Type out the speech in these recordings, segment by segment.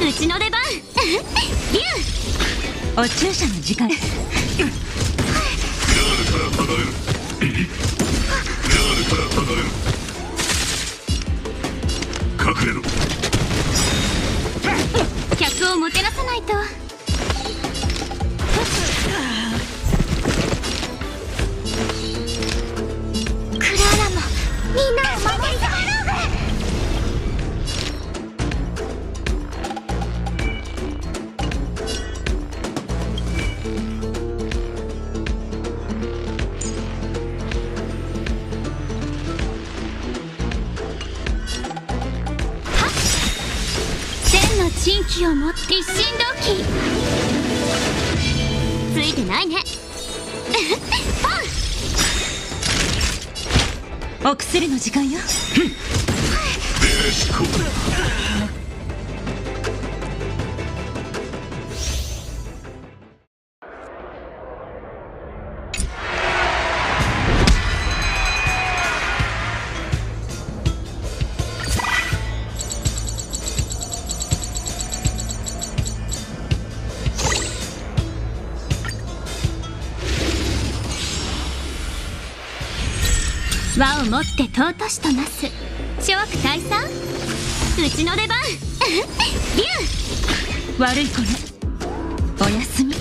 うちの出番竜お注射の時間隠れろ。客をもてなさないと。クラーラもみんなを守りたい。神器を持って一心同期ついてないねお薬の時間よ。和をもって尊しとなす諸悪退散。うちの出番竜悪い子ね、おやすみ。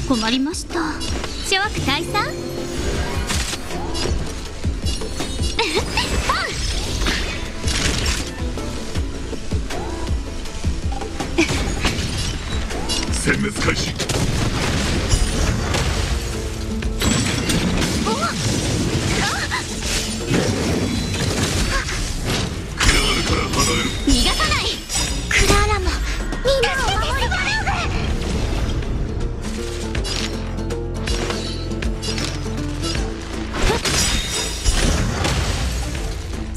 困りました。諸悪退散。殲滅開始。クラールから離れる。逃がさない。クラーラもみんなを守りたい。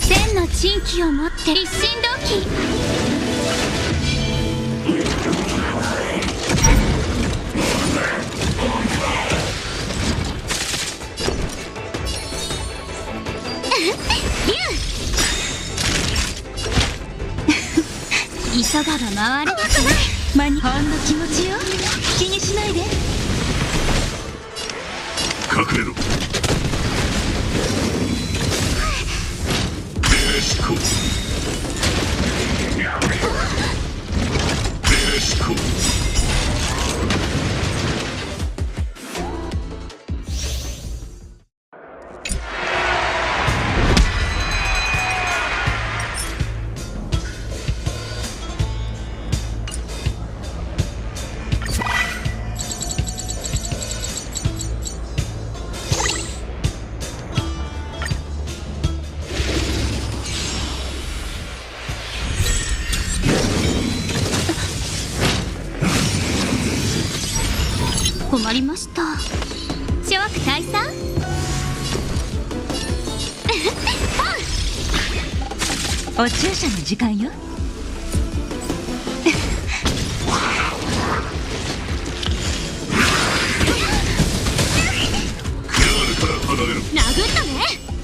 千の珍奇を持って一心同期。急がば回る。怖くない。ほんの気持ちよ。気にしないで。隠れろ。ベレシコ。ベレシコ。困りました。諸悪退散。お注射の時間よ。クラールから離れる。殴ったね。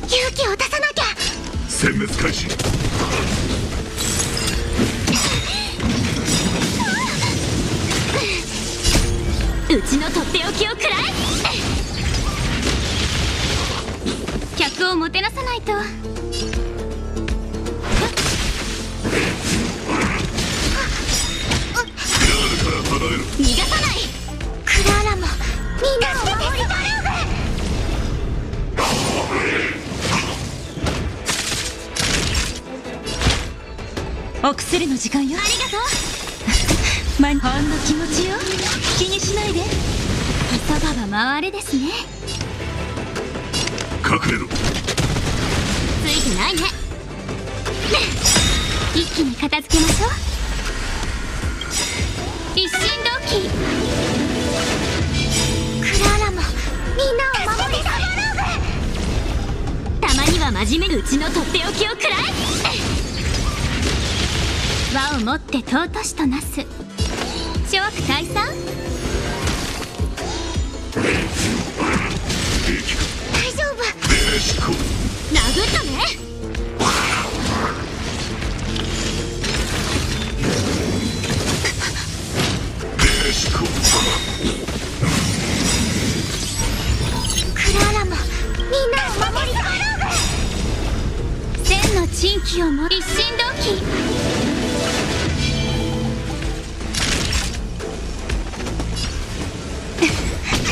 勇気を出さなきゃ。殲滅開始。うちのとっておきを食らえ。客をもてなさないと。クラールから離れる。逃がさない。クラーラもみんなを守りたい。お薬の時間よ。ありがとう。ほんの気持ちよ。気にしないで。急がば回れですね。隠れろ。ついてないね。一気に片付けましょう。一心同期。クラーラもみんなを守りたい。たまには真面目にうちのとっておきを食らえ。和をもって尊しとなす。諸悪退散。大丈夫。ベレシコ。殴ったね。ベレシコ。クラーラもみんなを守りたい。千の珍奇をも一心同期。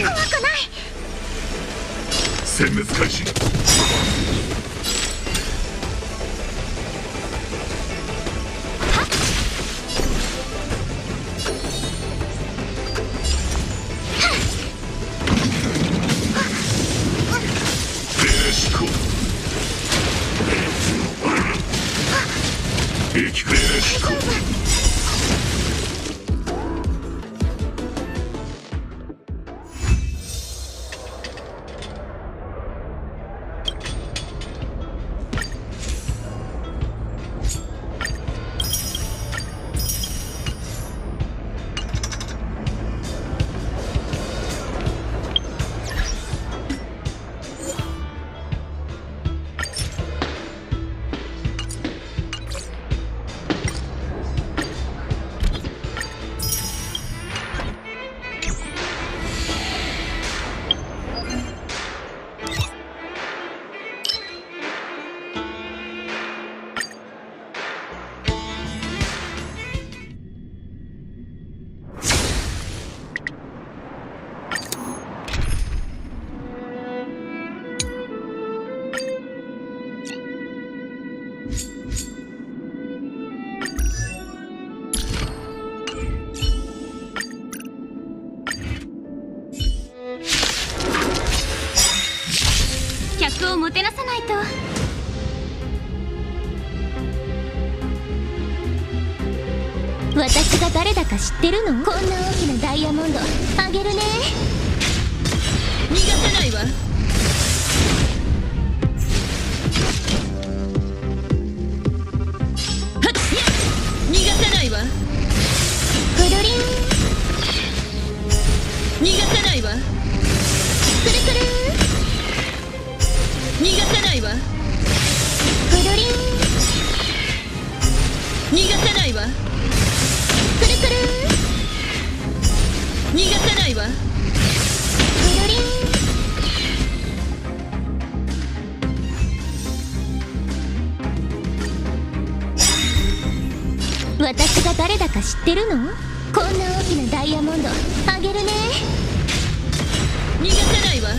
怖くない。殲滅開始。ベレシコ。ベレシコ。客をもてなさないと。私が誰だか知ってるの？こんな大きなダイヤモンドあげるね。逃がさないわ。はっやっ逃がさないわ。くるりん。逃がさないわ。くるくる。逃がさないわ。くるりん。逃がさないわ。くるくる。逃がさないわ。くるりん。私が誰だか知ってるの？こんな大きなダイヤモンドあげるね。逃がさないわ。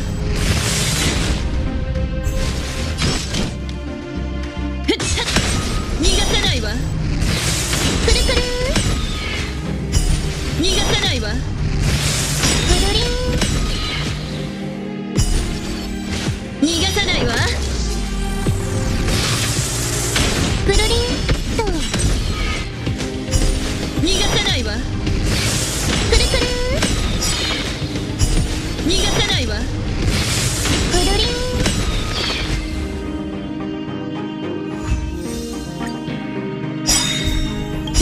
ふっはっ逃がさないわ。くるくる。逃がさないわ。くるりん。逃がさないわ。くるりんと。逃がさないわ。くるくる。逃がさないわ。くるりん。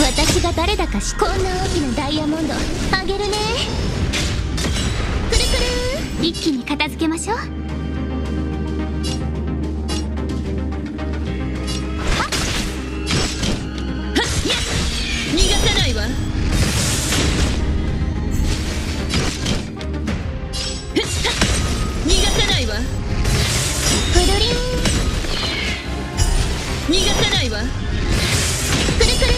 私が誰だかこんな大きなダイヤモンドあげるね。くるくる。一気に片付けましょう。はっやっ逃がさないわ。ふっはっ逃がさないわ。くるりん。逃がさないわ。くるくる。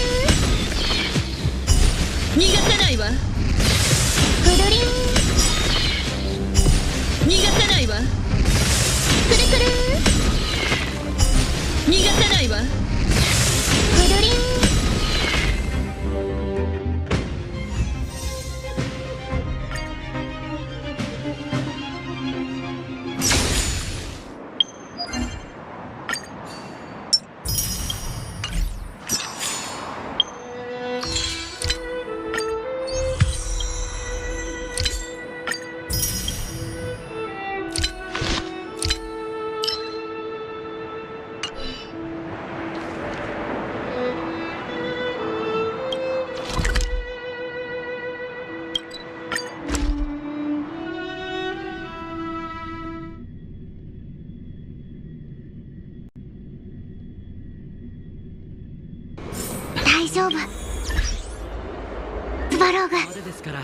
逃がさないわ。くるりん。逃がさないわ。くるくる。逃がさないわ。くるりん。大丈夫。スバローグ。までですから。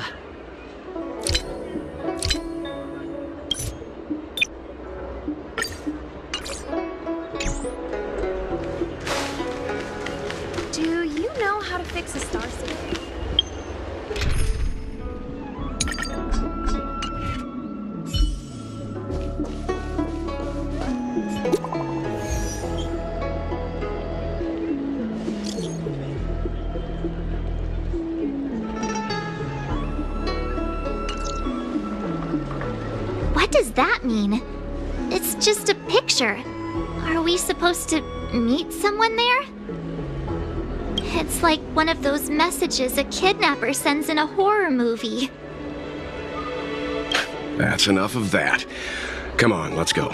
Do you know how to fix a star signal? What does that mean? It's just a picture. Are we supposed to meet someone there? It's like one of those messages a kidnapper sends in a horror movie. That's enough of that. Come on, let's go.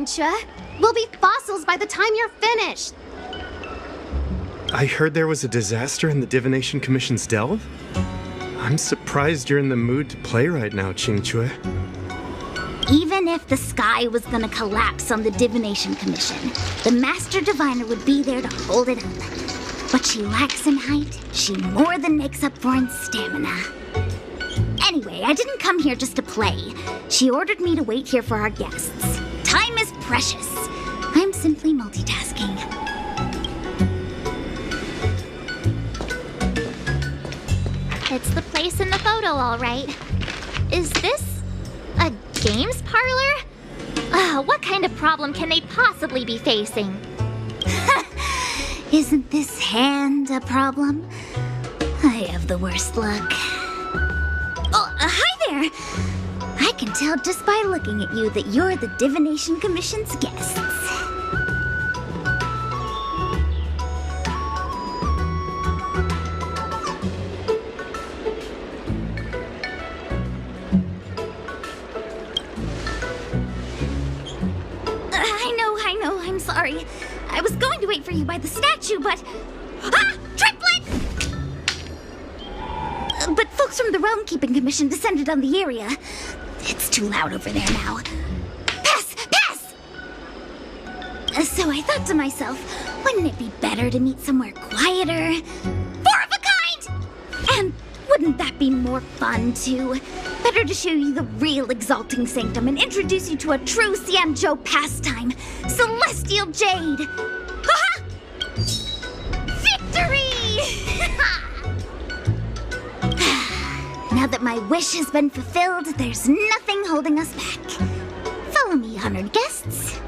Ching-Chue. We'll be fossils by the time you're finished. I heard there was a disaster in the Divination Commission's delve? I'm surprised you're in the mood to play right now, Ching-Chue. Even if the sky was gonna collapse on the Divination Commission, the Master Diviner would be there to hold it up. What she lacks in height, she more than makes up for in stamina. Anyway, I didn't come here just to play. She ordered me to wait here for our guests. Time is precious. I'm simply multitasking. It's the place in the photo, all right. Is this a games parlor? What kind of problem can they possibly be facing? Isn't this hand a problem? I have the worst luck. Oh, hi there! I can tell just by looking at you that you're the Divination Commission's guests. I know, I'm sorry. I was going to wait for you by the statue, but... Ah! Triplet! But folks from the Realm Keeping Commission descended on the area. It's too loud over there now. Pass! Pass! So I thought to myself, wouldn't it be better to meet somewhere quieter? Four of a kind! And wouldn't that be more fun, too? Better to show you the real Exalting Sanctum and introduce you to a true Xianzhou pastime, Celestial Jade! Ha-ha! Victory! Now that my wish has been fulfilled, there's nothing holding us back. Follow me, honored guests.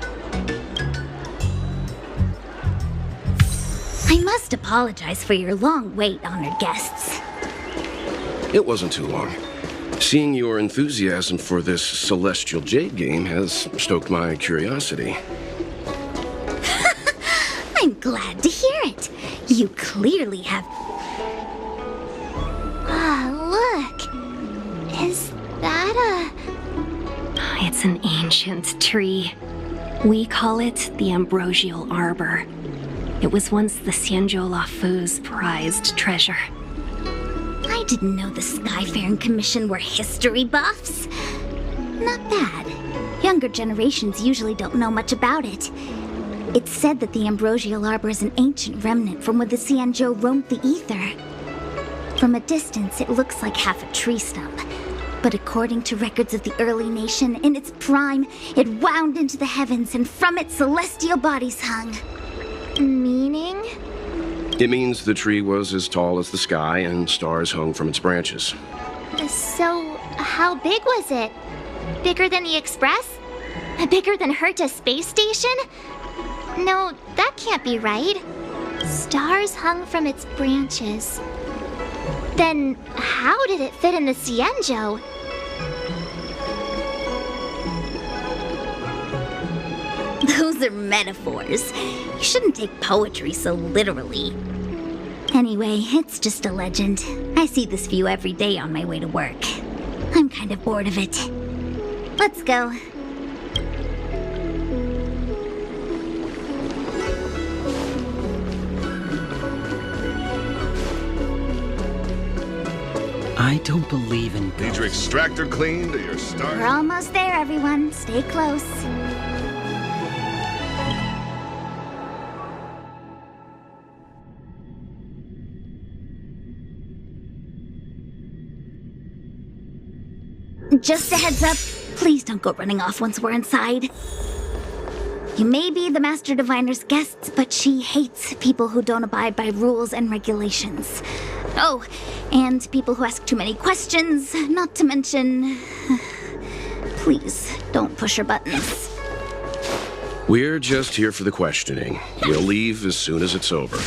I must apologize for your long wait, honored guests. It wasn't too long. Seeing your enthusiasm for this Celestial Jade game has stoked my curiosity. I'm glad to hear it. You clearly have... Look. Is that a... It's an ancient tree. We call it the Ambrosial Arbor. It was once the Xianzhou Lafu's prized treasure. I didn't know the Skyfaring Commission were history buffs. Not bad. Younger generations usually don't know much about it. It's said that the Ambrosial Arbor is an ancient remnant from when the Xianzhou roamed the ether. From a distance, it looks like half a tree stump. But according to records of the early nation, in its prime, it wound into the heavens and from it celestial bodies hung. meaning? It means the tree was as tall as the sky and stars hung from its branches. So, how big was it? Bigger than the Express? Bigger than Herta Space Station? No, that can't be right. Stars hung from its branches. Then, how did it fit in the Xianzhou? Those are metaphors. You shouldn't take poetry so literally. Anyway, it's just a legend. I see this view every day on my way to work. I'm kind of bored of it. Let's go. I don't believe in Need your ghosts. extractor cleaned or your star? We're almost there, everyone. Stay close. Just a heads up, please don't go running off once we're inside. You may be the Master Diviner's guests, but she hates people who don't abide by rules and regulations. Oh, and people who ask too many questions, not to mention... Please, don't push her buttons. We're just here for the questioning. We'll leave as soon as it's over.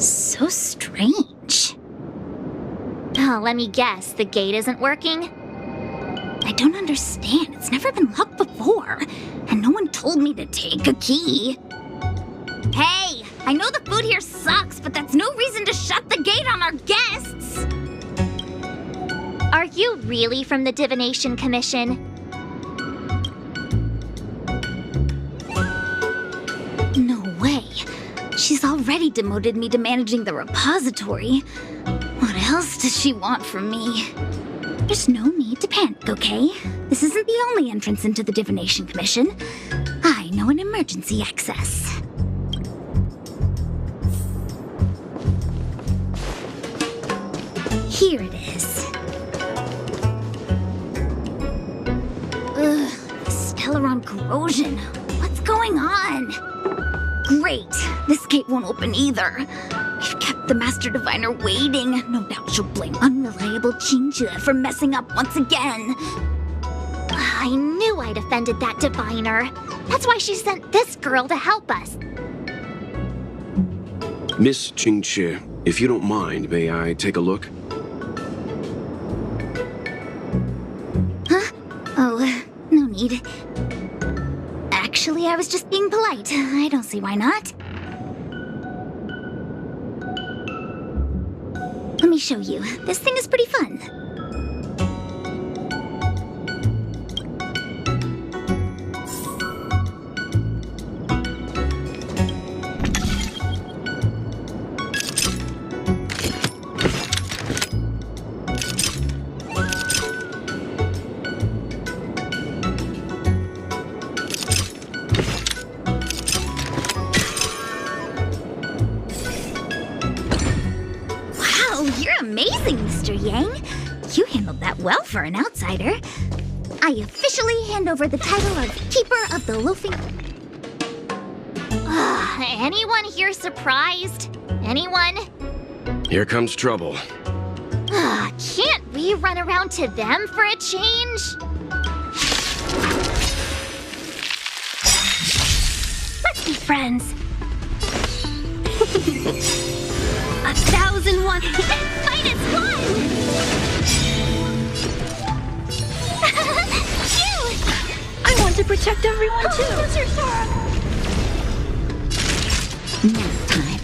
So strange. Oh, let me guess, the gate isn't working? I don't understand. It's never been locked before. And no one told me to take a key. Hey, I know the food here sucks, but that's no reason to shut the gate on our guests. Are you really from the Divination Commission? No way. She's already demoted me to managing the repository. What else does she want from me? There's no need to panic, okay? This isn't the only entrance into the Divination Commission. I know an emergency access. Here it is. Ugh, Stellaron corrosion. What's going on? Great. This gate won't open either. We've kept the Master Diviner waiting. No doubt she'll blame unreliable Jinjue for messing up once again. I knew I'd offended that diviner. That's why she sent this girl to help us. Miss Qingqi, if you don't mind, may I take a look? Huh? Oh, no need. Actually, I was just being polite. I don't see why not. Let me show you. This thing is pretty fun. Amazing, Mr. Yang. You handled that well for an outsider. I officially hand over the title of Keeper of the Loafing... Anyone here surprised? Anyone? Here comes trouble. Can't we run around to them for a change? Let's be friends. 1,001 minus 1! I want to protect everyone too! Nap time.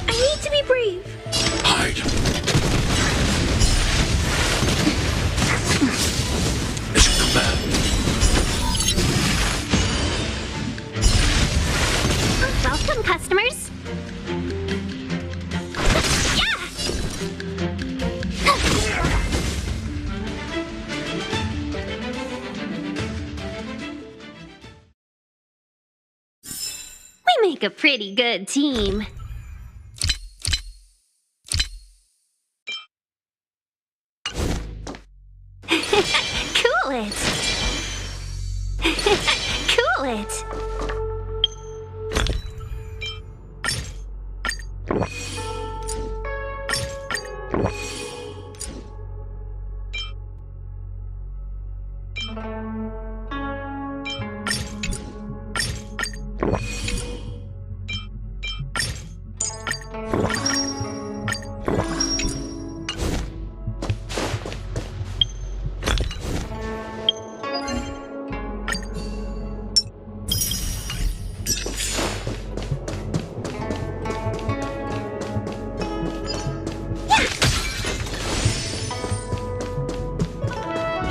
I need to be brave. Hide. It's a command. Welcome, customers. We make a pretty good team. Cool it. Cool it.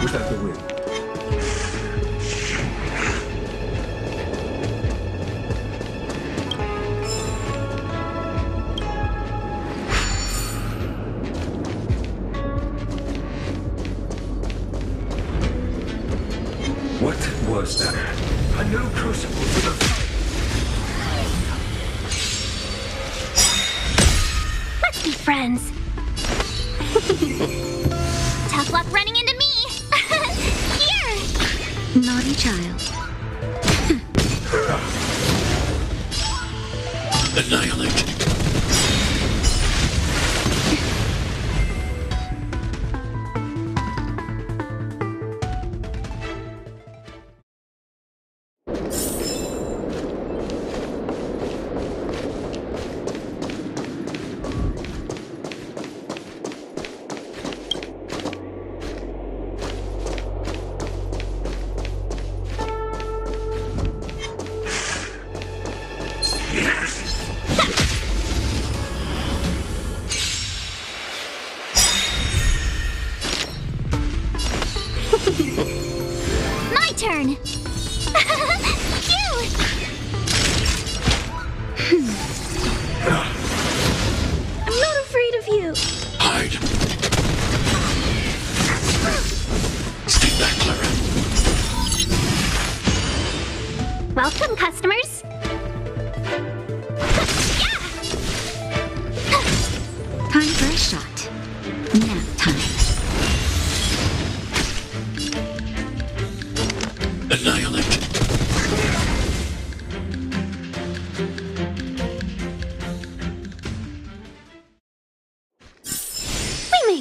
Without the wind. What was that? A new crucible for the... Let's be friends. Tough luck running into me! Here! Naughty child. Annihilate.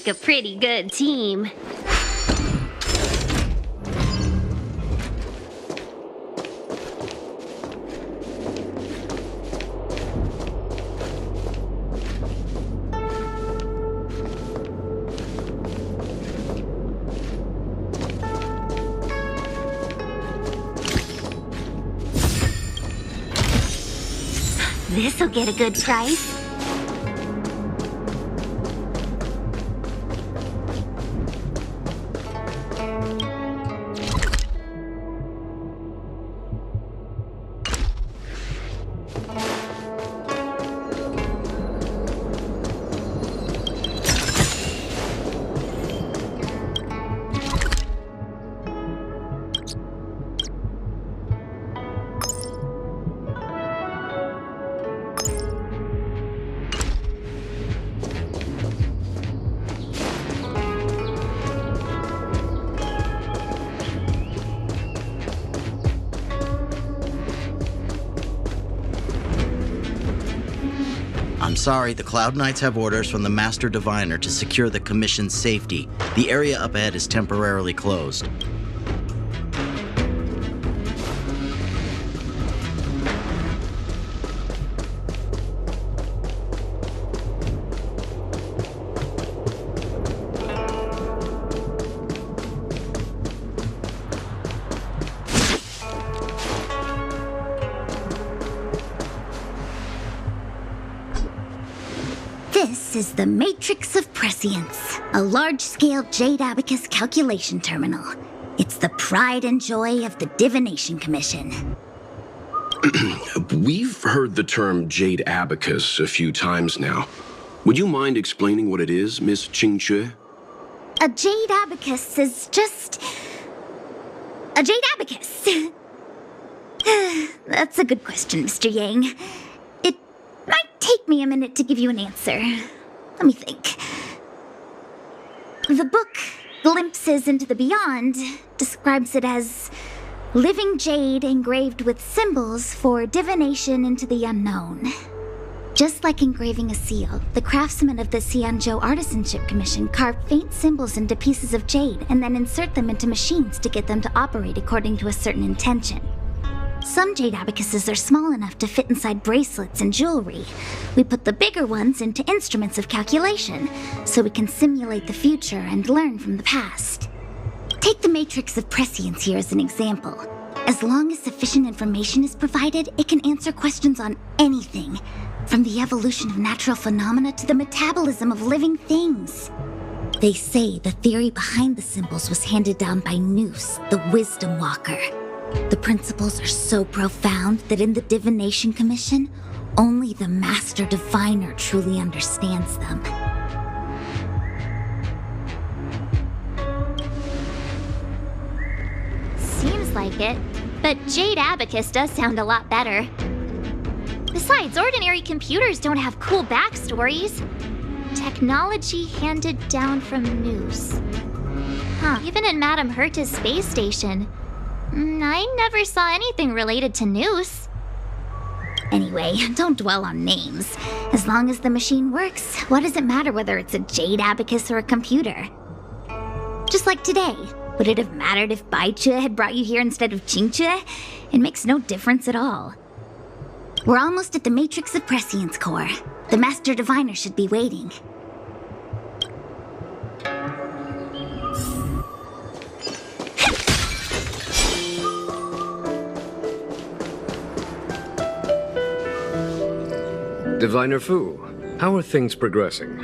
make a pretty good team. This'll get a good price. I'm sorry, the Cloud Knights have orders from the Master Diviner to secure the Commission's safety. The area up ahead is temporarily closed. This is the Matrix of Prescience, a large-scale Jade Abacus calculation terminal. It's the pride and joy of the Divination Commission. We've heard the term Jade Abacus a few times now. Would you mind explaining what it is, Miss Qingque? A Jade Abacus is just... a Jade Abacus. That's a good question, Mr. Yang. It might take me a minute to give you an answer. Let me think. The book, Glimpses into the Beyond, describes it as living jade engraved with symbols for divination into the unknown. Just like engraving a seal, the craftsmen of the Xianzhou Artisanship Commission carve faint symbols into pieces of jade and then insert them into machines to get them to operate according to a certain intention. Some jade abacuses are small enough to fit inside bracelets and jewelry. We put the bigger ones into instruments of calculation, so we can simulate the future and learn from the past. Take the Matrix of Prescience here as an example. As long as sufficient information is provided, it can answer questions on anything, from the evolution of natural phenomena to the metabolism of living things. They say the theory behind the symbols was handed down by Noose, the Wisdom Walker. The principles are so profound that in the Divination Commission, only the Master Diviner truly understands them. Seems like it, but Jade Abacus does sound a lot better. Besides, ordinary computers don't have cool backstories. Technology handed down from Noose. Huh, even in Madame Herta's space station, I never saw anything related to Noose. Anyway, don't dwell on names. As long as the machine works, what does it matter whether it's a Jade Abacus or a computer? Just like today, would it have mattered if Baichue had brought you here instead of Qingque? It makes no difference at all. We're almost at the Matrix of Prescience core. The Master Diviner should be waiting. Diviner Fu, how are things progressing?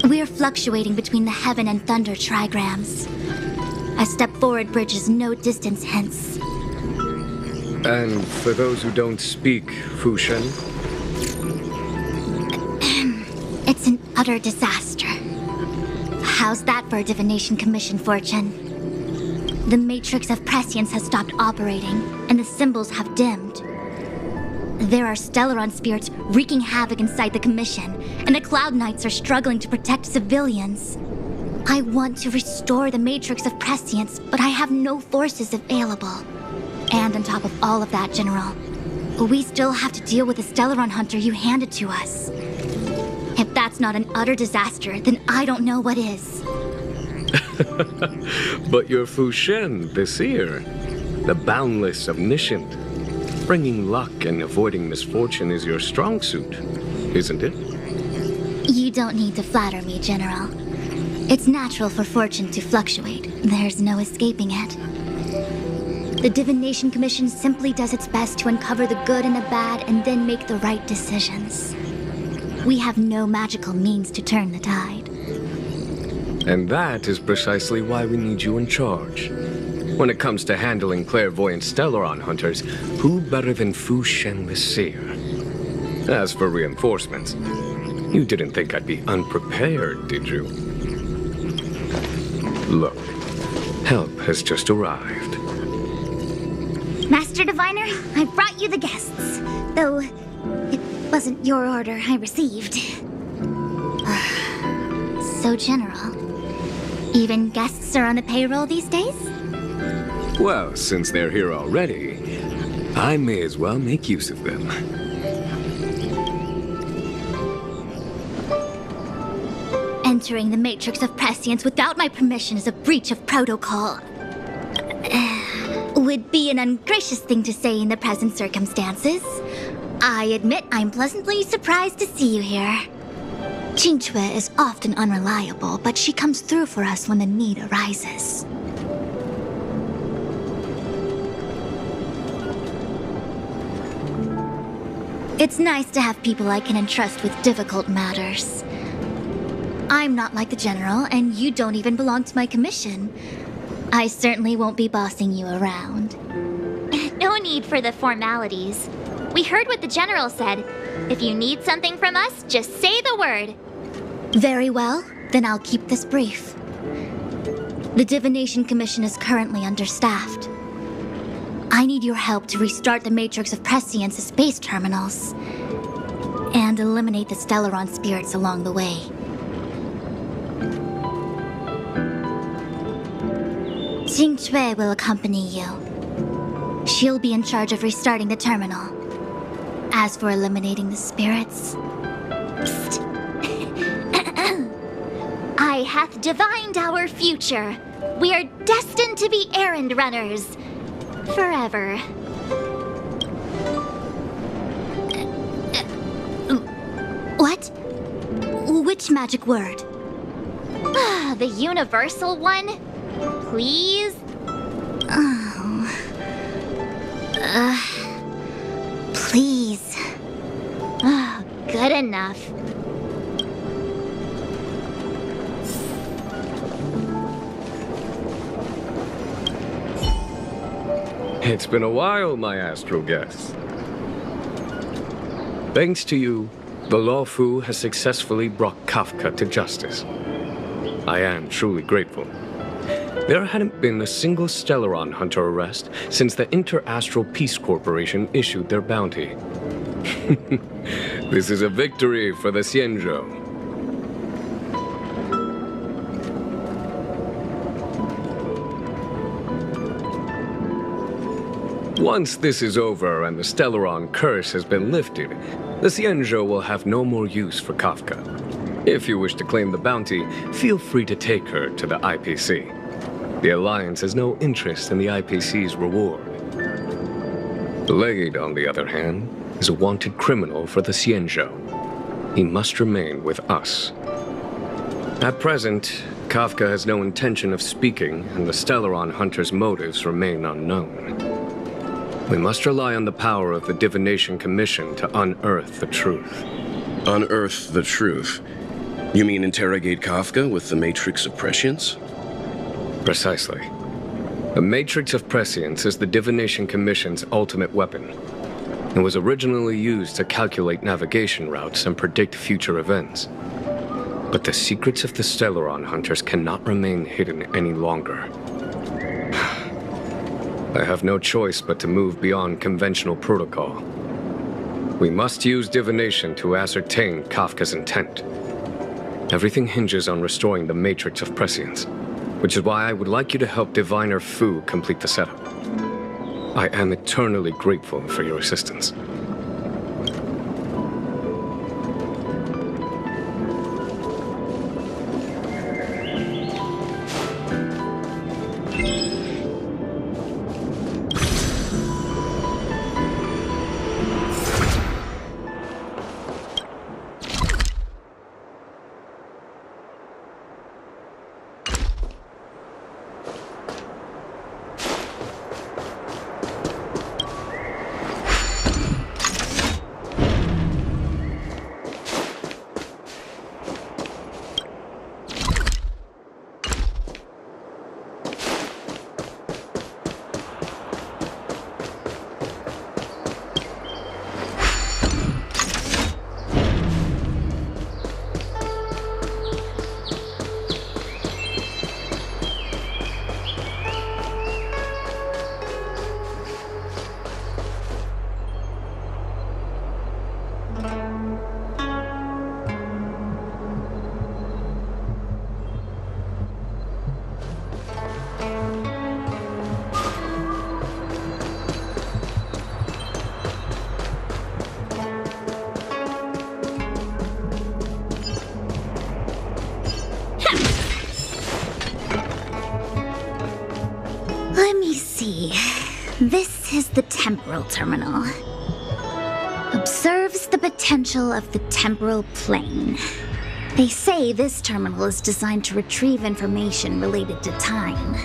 We're fluctuating between the heaven and thunder trigrams. A step forward bridges no distance hence. And for those who don't speak Fushen? It's an utter disaster. How's that for a Divination Commission fortune? The Matrix of Prescience has stopped operating, and the symbols have dimmed. There are Stellaron spirits wreaking havoc inside the Commission, and the Cloud Knights are struggling to protect civilians. I want to restore the Matrix of Prescience, but I have no forces available. And on top of all of that, General, we still have to deal with the Stellaron hunter you handed to us. If that's not an utter disaster, then I don't know what is. But you're Fu Shen, the seer, the boundless omniscient. Bringing luck and avoiding misfortune is your strong suit, isn't it? You don't need to flatter me, General. It's natural for fortune to fluctuate. There's no escaping it. The Divination Commission simply does its best to uncover the good and the bad and then make the right decisions. We have no magical means to turn the tide. And that is precisely why we need you in charge. When it comes to handling clairvoyant Stellaron hunters, who better than Fu Shen the Seer? As for reinforcements, you didn't think I'd be unprepared, did you? Look, help has just arrived. Master Diviner, I brought you the guests. Though, it wasn't your order I received. So, General, even guests are on the payroll these days? Well, since they're here already, I may as well make use of them. Entering the Matrix of Prescience without my permission is a breach of protocol. Would be an ungracious thing to say in the present circumstances. I admit I'm pleasantly surprised to see you here. Qingque is often unreliable, but she comes through for us when the need arises. It's nice to have people I can entrust with difficult matters. I'm not like the General, and you don't even belong to my commission. I certainly won't be bossing you around. No need for the formalities. We heard what the General said. If you need something from us, just say the word. Very well, then I'll keep this brief. The Divination Commission is currently understaffed. I need your help to restart the Matrix of Prescience's space terminals and eliminate the Stellaron spirits along the way. Qingque will accompany you. She'll be in charge of restarting the terminal. As for eliminating the spirits... Psst. I hath divined our future. We are destined to be errand runners. Forever. What? Which magic word? The universal one? Please? Please. Good enough. It's been a while, my astral guests. Thanks to you, the Law Fu has successfully brought Kafka to justice. I am truly grateful. There hadn't been a single Stellaron hunter arrest since the Inter-Astral Peace Corporation issued their bounty. This is a victory for the Xianzhou. Once this is over and the Stellaron curse has been lifted, the Xianzhou will have no more use for Kafka. If you wish to claim the bounty, feel free to take her to the IPC. The Alliance has no interest in the IPC's reward. Blade, on the other hand, is a wanted criminal for the Xianzhou. He must remain with us. At present, Kafka has no intention of speaking, and the Stellaron hunter's motives remain unknown. We must rely on the power of the Divination Commission to unearth the truth. Unearth the truth? You mean interrogate Kafka with the Matrix of Prescience? Precisely. The Matrix of Prescience is the Divination Commission's ultimate weapon. It was originally used to calculate navigation routes and predict future events. But the secrets of the Stellaron hunters cannot remain hidden any longer. I have no choice but to move beyond conventional protocol. We must use divination to ascertain Kafka's intent. Everything hinges on restoring the Matrix of Prescience, which is why I would like you to help Diviner Fu complete the setup. I am eternally grateful for your assistance. temporal terminal. Observes the potential of the temporal plane. They say this terminal is designed to retrieve information related to time.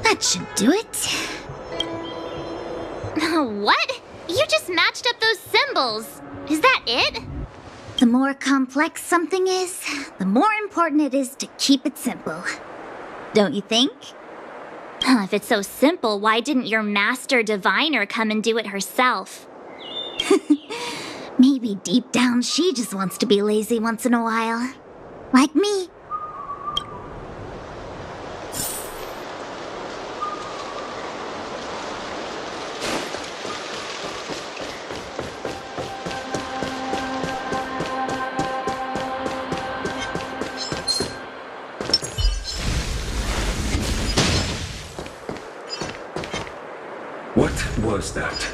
That should do it. What? You just matched up those symbols. Is that it? The more complex something is, the more important it is to keep it simple. Don't you think? If it's so simple, why didn't your master diviner come and do it herself? Maybe deep down she just wants to be lazy once in a while. Like me. What was that?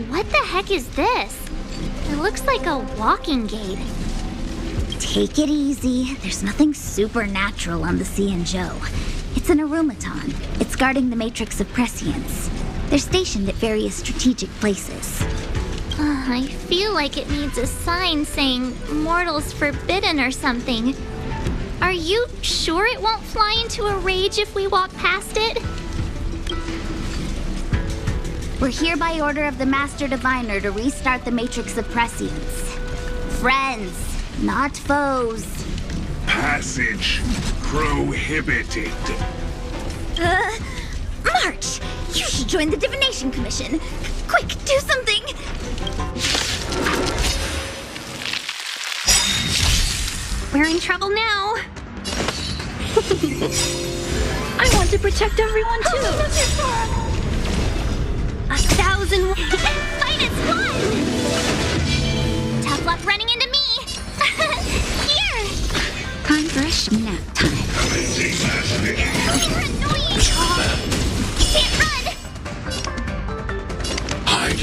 What the heck is this? It looks like a walking gate. Take it easy. There's nothing supernatural on the Cianzhou. It's an aromaton. It's guarding the matrix of prescience. They're stationed at various strategic places. I feel like it needs a sign saying mortals forbidden or something. Are you sure it won't fly into a rage if we walk past it? We're here by order of the Master Diviner to restart the Matrix of Prescience. Friends, not foes. Passage prohibited. March! You should join the Divination Commission. Quick, do something! We're in trouble now. I want to protect everyone too. 1,000. Fight is won! Tough luck running into me! Here! Time for a nap time. You're annoying! Can't run! Hide.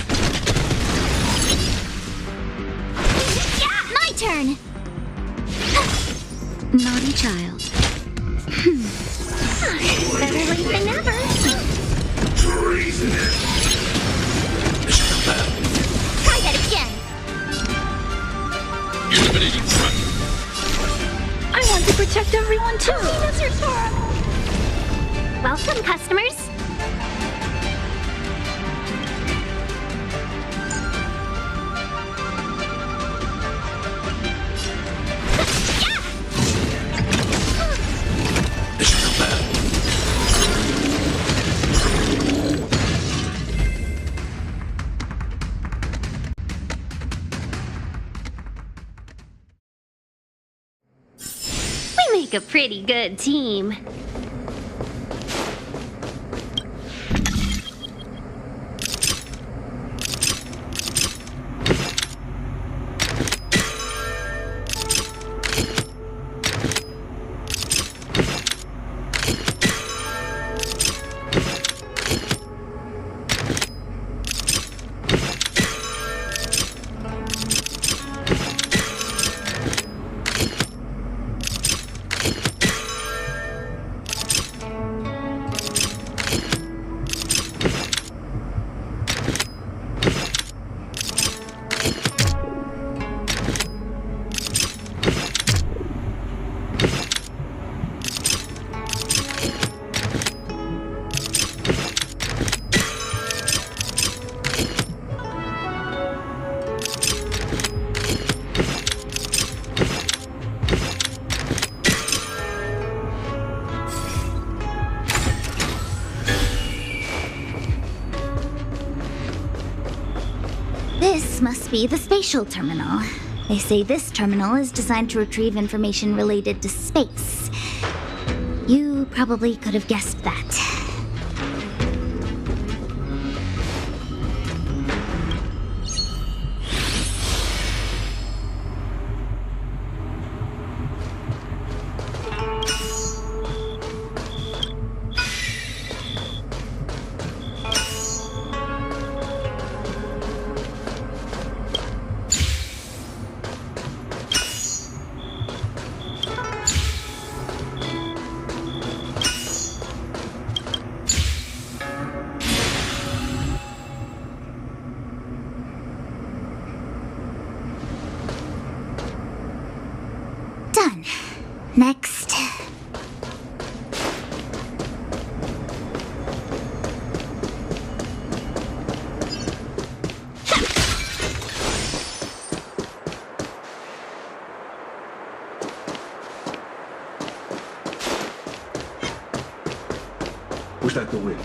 Yeah, my turn! Naughty child. Better late than never. Try that again. Eliminating threat. I want to protect everyone too. Welcome, customers. We make a pretty good team. This must be the spatial terminal. They say this terminal is designed to retrieve information related to space. You probably could have guessed that. Done. Next. Push that door in.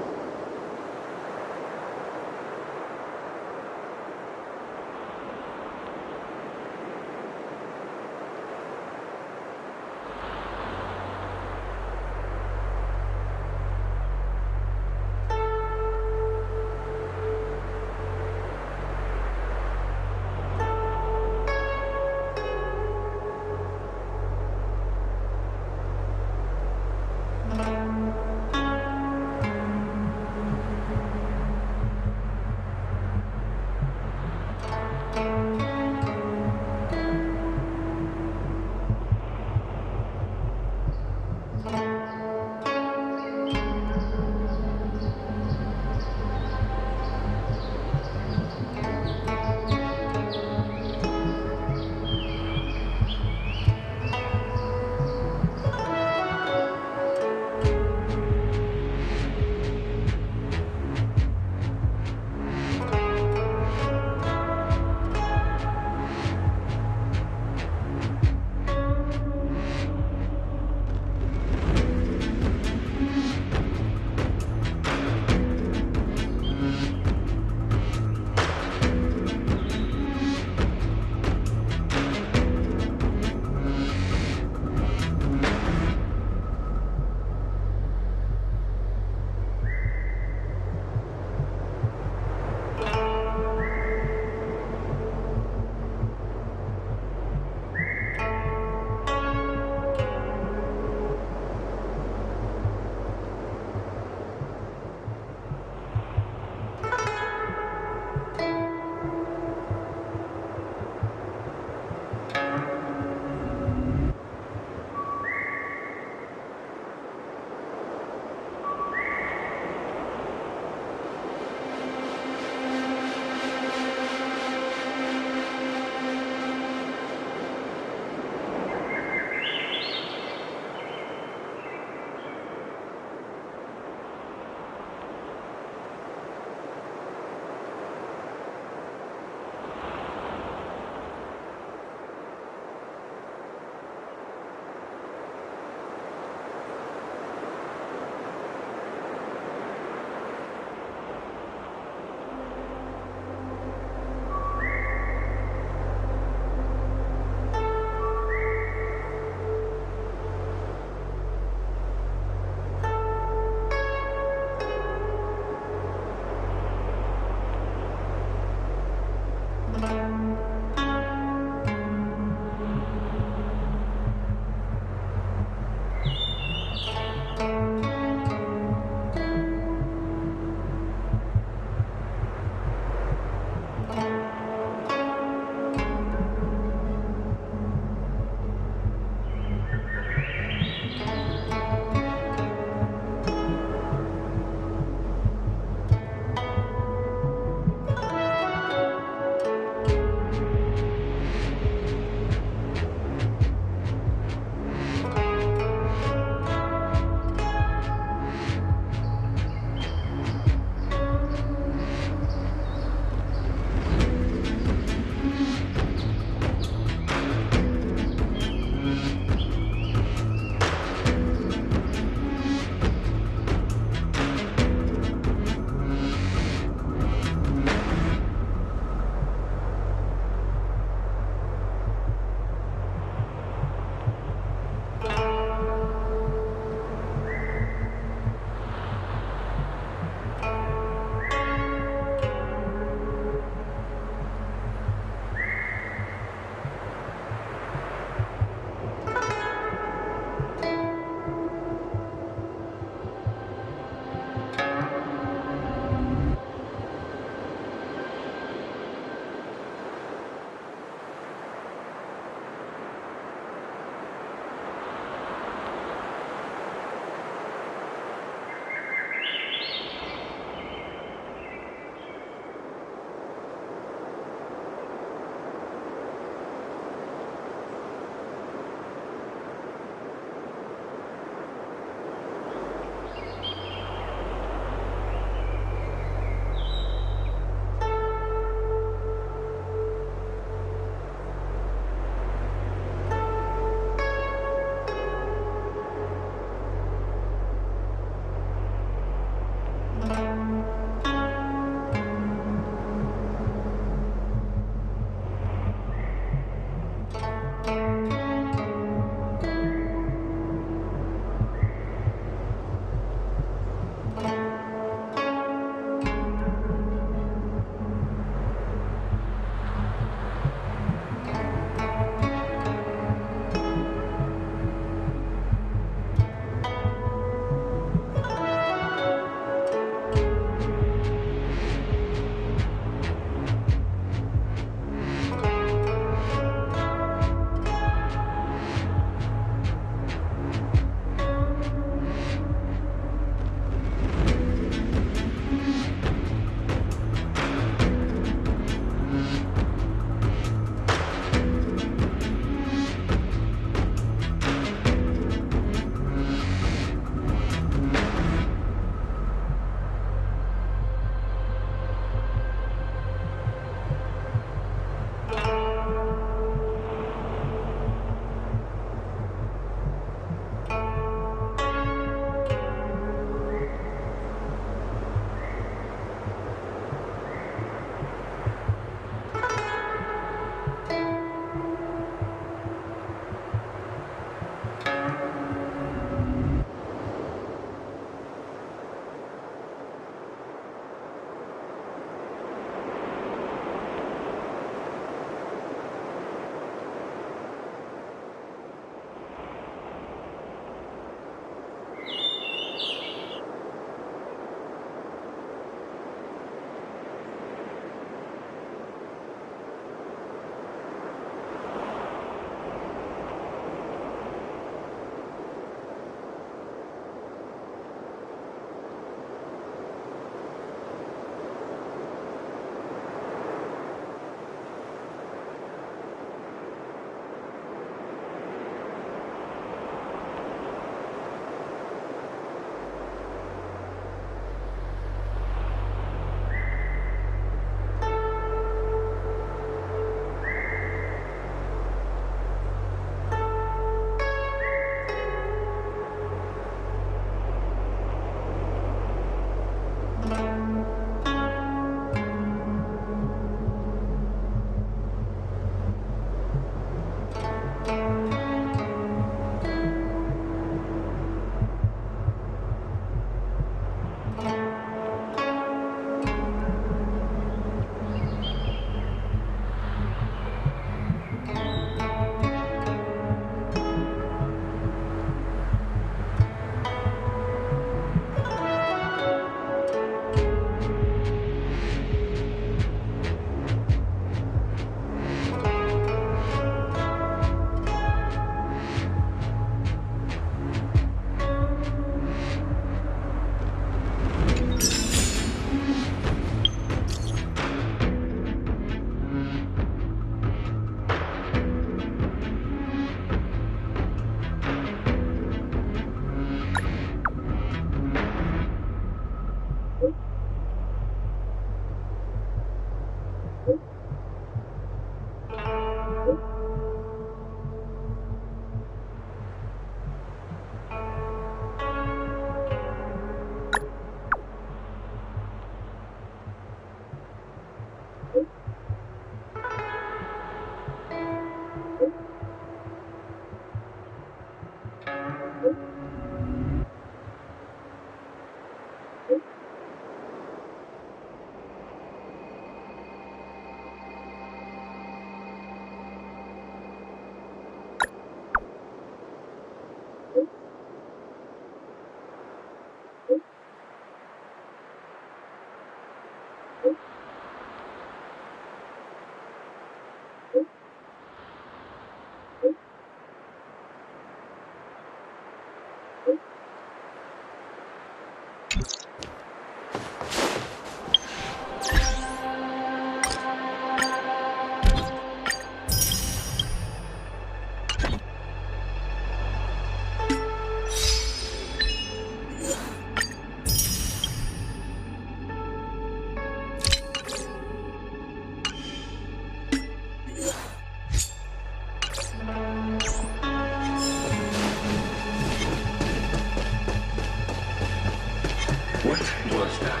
What was that?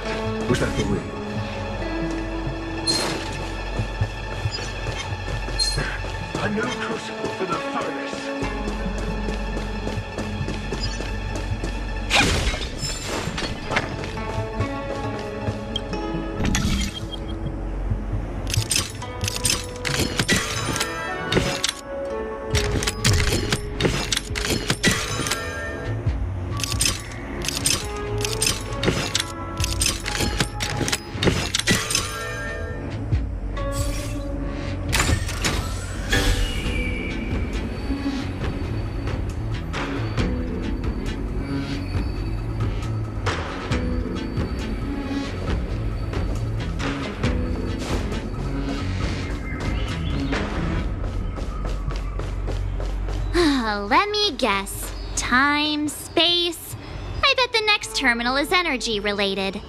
Was that the wind? A new crucible for the furnace. Let me guess. Time, space. I bet the next terminal is energy related.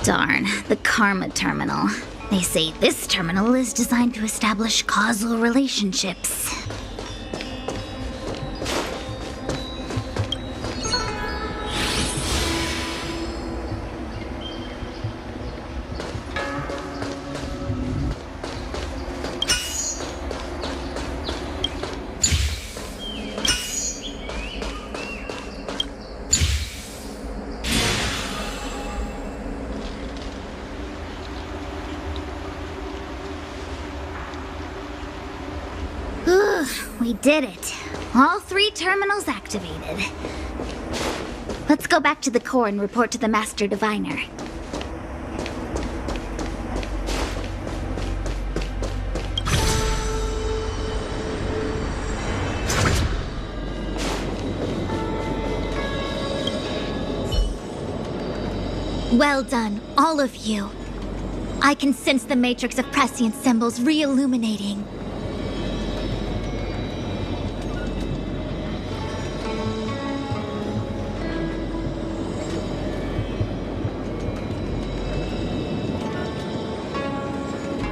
Darn, the Karma Terminal. They say this terminal is designed to establish causal relationships. We did it. All 3 terminals activated. Let's go back to the core and report to the Master Diviner. Well done, all of you. I can sense the matrix of prescient symbols re-illuminating.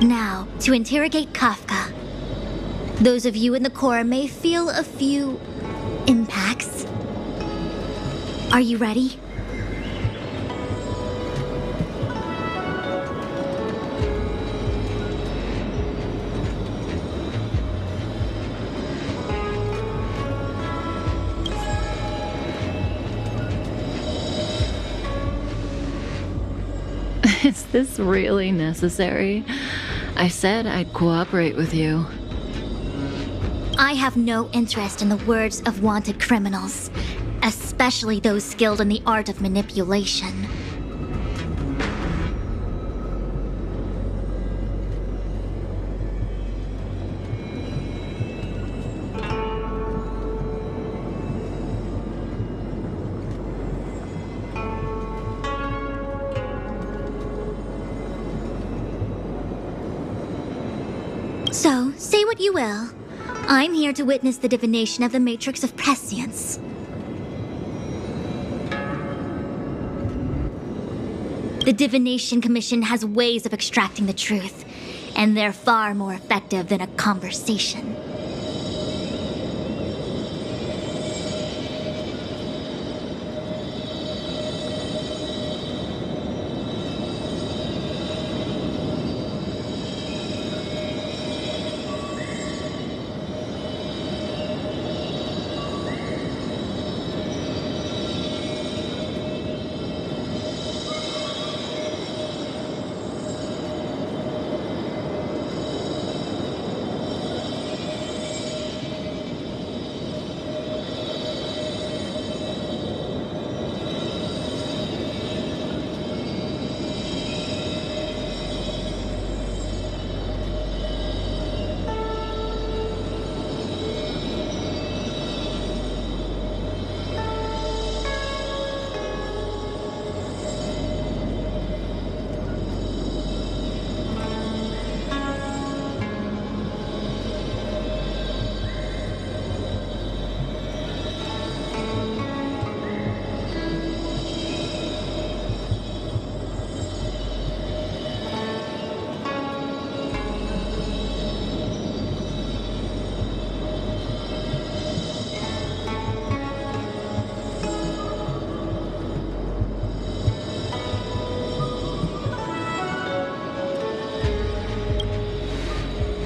Now, to interrogate Kafka. Those of you in the core may feel a few impacts. Are you ready? Is this really necessary? I said I'd cooperate with you. I have no interest in the words of wanted criminals, especially those skilled in the art of manipulation. So, say what you will. I'm here to witness the divination of the Matrix of Prescience. The Divination Commission has ways of extracting the truth, and they're far more effective than a conversation.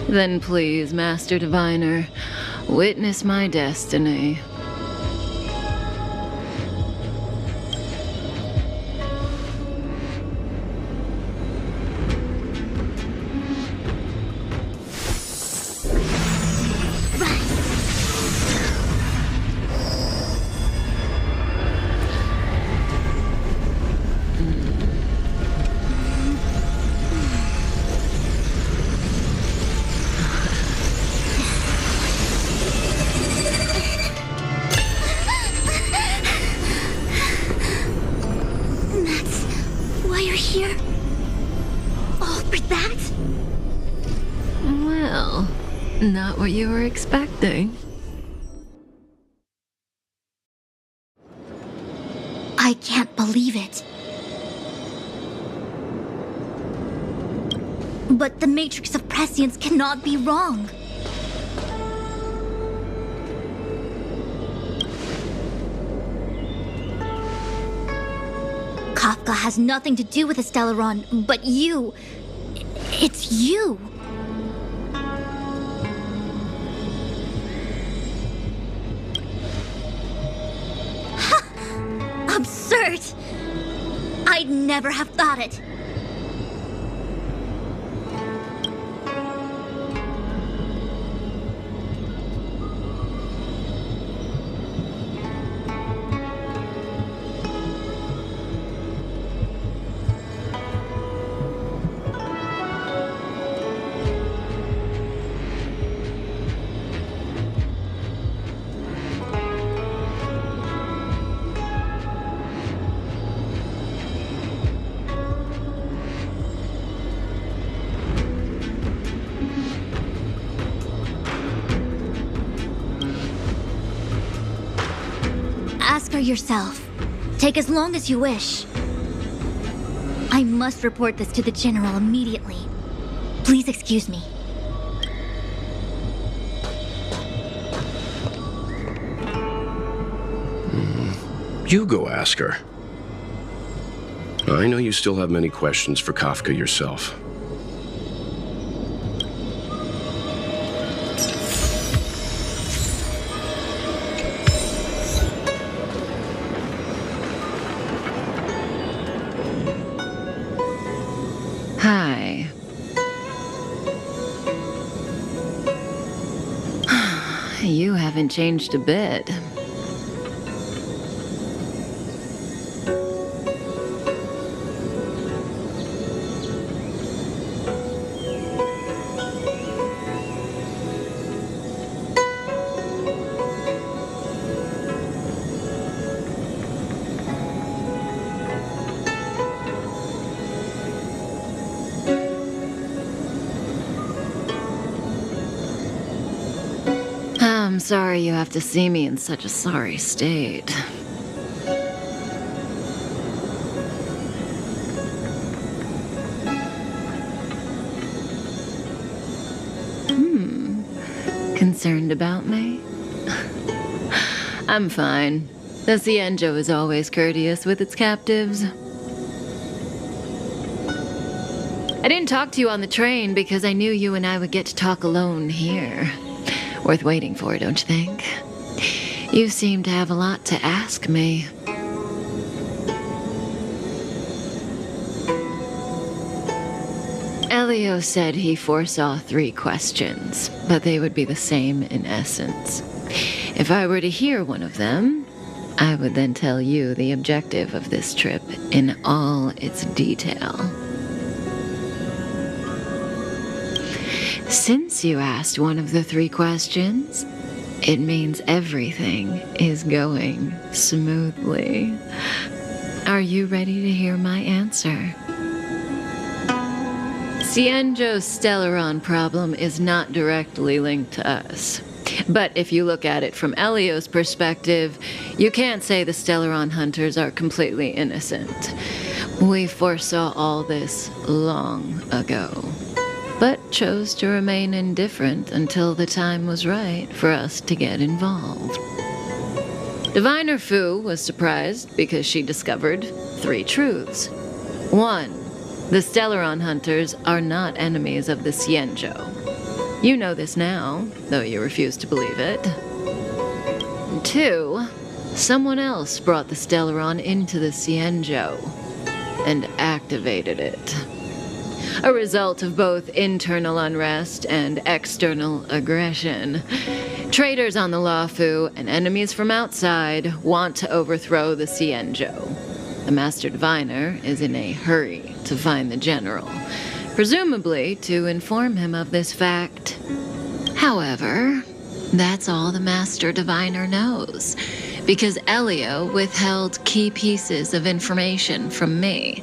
Then please, Master Diviner, witness my destiny. Not what you were expecting. I can't believe it. But the Matrix of Prescience cannot be wrong. Kafka has nothing to do with the Stellaron, but you. It's you. Absurd! I'd never have thought it. Ask her yourself. Take as long as you wish. I must report this to the General immediately. Please excuse me. You go ask her. I know you still have many questions for Kafka yourself. haven't changed a bit. I'm sorry you have to see me in such a sorry state. Concerned about me? I'm fine. The Cienjo is always courteous with its captives. I didn't talk to you on the train because I knew you and I would get to talk alone here. Worth waiting for, don't you think? You seem to have a lot to ask me. Elio said he foresaw 3 questions, but they would be the same in essence. If I were to hear one of them, I would then tell you the objective of this trip in all its detail. Since you asked one of the 3 questions, it means everything is going smoothly. Are you ready to hear my answer? Cienjo's Stellaron problem is not directly linked to us. But if you look at it from Elio's perspective, you can't say the Stellaron hunters are completely innocent. We foresaw all this long ago, but chose to remain indifferent until the time was right for us to get involved. Diviner Fu was surprised because she discovered 3 truths. 1, the Stellaron hunters are not enemies of the Cienjo. You know this now, though you refuse to believe it. 2, someone else brought the Stellaron into the Cienjo and activated it. A result of both internal unrest and external aggression. Traitors on the Luofu and enemies from outside want to overthrow the Cienjo. The Master Diviner is in a hurry to find the General, presumably to inform him of this fact. However, that's all the Master Diviner knows, because Elio withheld key pieces of information from me.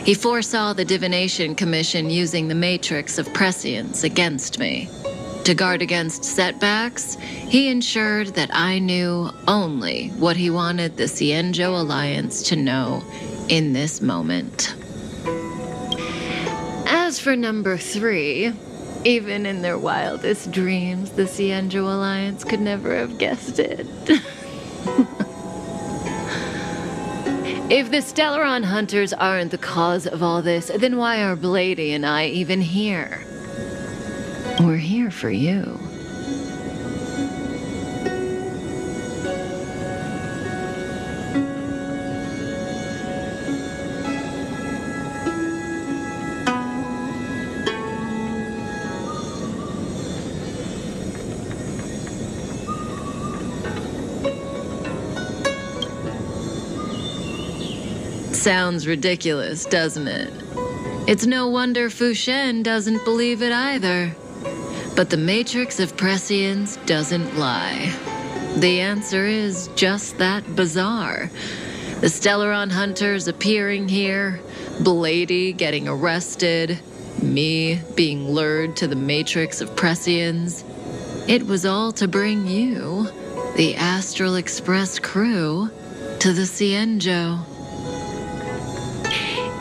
He foresaw the Divination Commission using the Matrix of Prescience against me. To guard against setbacks, he ensured that I knew only what he wanted the Cienjo Alliance to know in this moment. As for number 3, even in their wildest dreams, the Cienjo Alliance could never have guessed it. If the Stellaron hunters aren't the cause of all this, then why are Blady and I even here? We're here for you. Sounds ridiculous, doesn't it? It's no wonder Fu Shen doesn't believe it either. But the Matrix of Prescience doesn't lie. The answer is just that bizarre. The Stellaron hunters appearing here, Blady getting arrested, me being lured to the Matrix of Prescience. It was all to bring you, the Astral Express crew, to the Cienjo.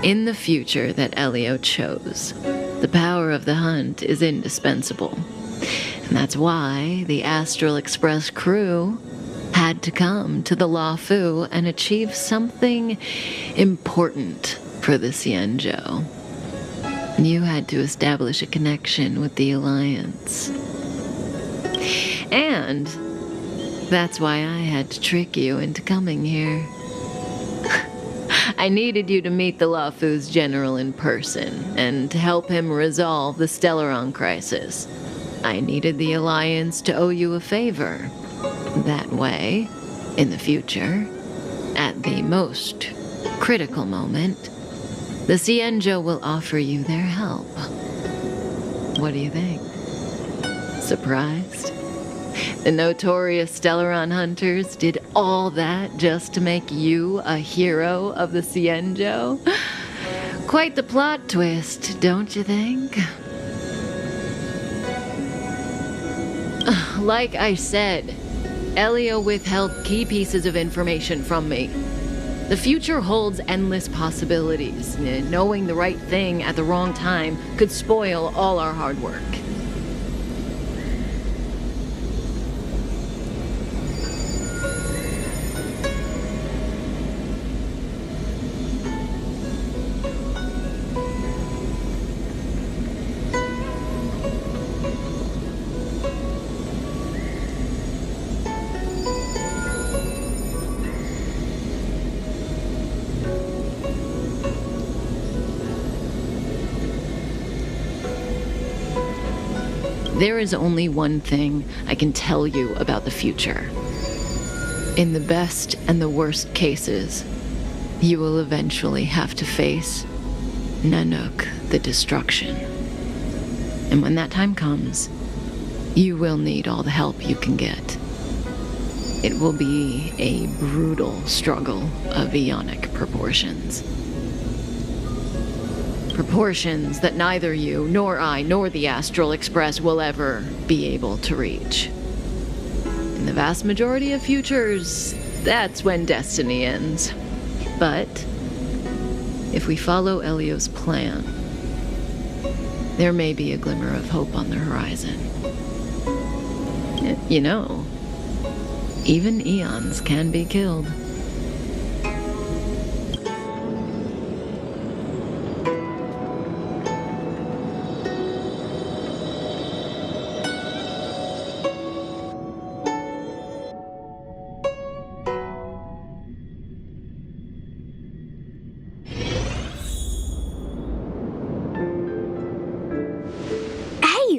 In the future that Elio chose, the power of the hunt is indispensable. And that's why the Astral Express crew had to come to the Luofu and achieve something important for the Cienjo. You had to establish a connection with the Alliance. And that's why I had to trick you into coming here. I needed you to meet the Luofu's general in person and to help him resolve the Stellaron crisis. I needed the Alliance to owe you a favor, That way, in the future, at the most critical moment, the Cienjo will offer you their help. What do you think? Surprised? The notorious Stellaron hunters did all that just to make you a hero of the Cienjo? Quite the plot twist, don't you think? Like I said, Elio withheld key pieces of information from me. The future holds endless possibilities. Knowing the right thing at the wrong time could spoil all our hard work. There is only one thing I can tell you about the future. In the best and the worst cases, you will eventually have to face Nanook, the destruction. And when that time comes, you will need all the help you can get. It will be a brutal struggle of Aeonic proportions. Proportions that neither you, nor I, nor the Astral Express will ever be able to reach. In the vast majority of futures, that's when destiny ends. But if we follow Elio's plan, there may be a glimmer of hope on the horizon. You know, even eons can be killed.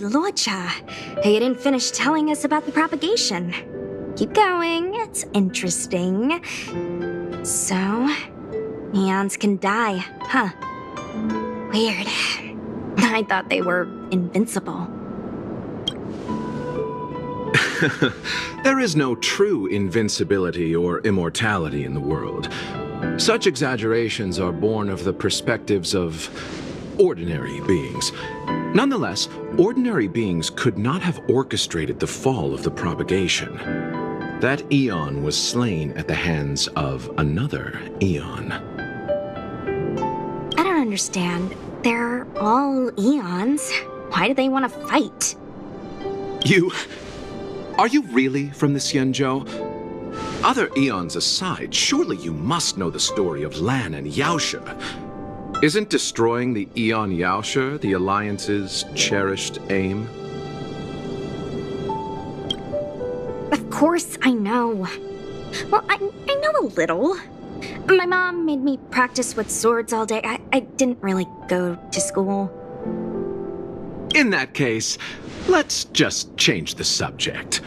Lorcha, you didn't finish telling us about the propagation. Keep going, it's interesting. So, eons can die, huh? Weird. I thought they were invincible. There is no true invincibility or immortality in the world. Such exaggerations are born of the perspectives of ordinary beings. Nonetheless, ordinary beings could not have orchestrated the fall of the propagation. That eon was slain at the hands of another eon. I don't understand. They're all eons. Why do they want to fight? Are you really from the Cienjo? Other eons aside, surely you must know the story of Lan and Yaosha. Isn't destroying the Eon Yaosha the Alliance's cherished aim? Of course I know. Well, I know a little. My mom made me practice with swords all day. I didn't really go to school. In that case, let's just change the subject.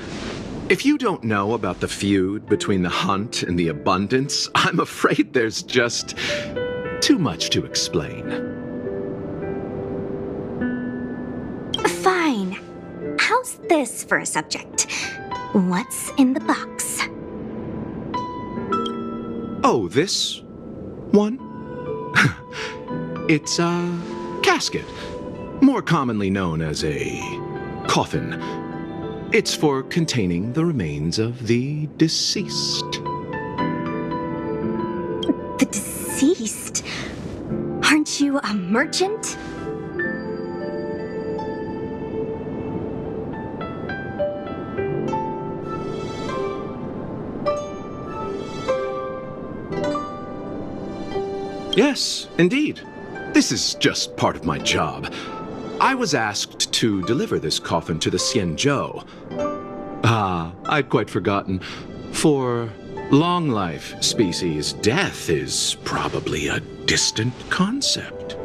If you don't know about the feud between the Hunt and the Abundance, I'm afraid there's just too much to explain. Fine. How's this for a subject? What's in the box? Oh, this one? It's a casket, more commonly known as a coffin. It's for containing the remains of the deceased. The deceased? Aren't you a merchant? Yes, indeed. This is just part of my job. I was asked to deliver this coffin to the Cienjo. I'd quite forgotten. For long life species, death is probably a distant concept.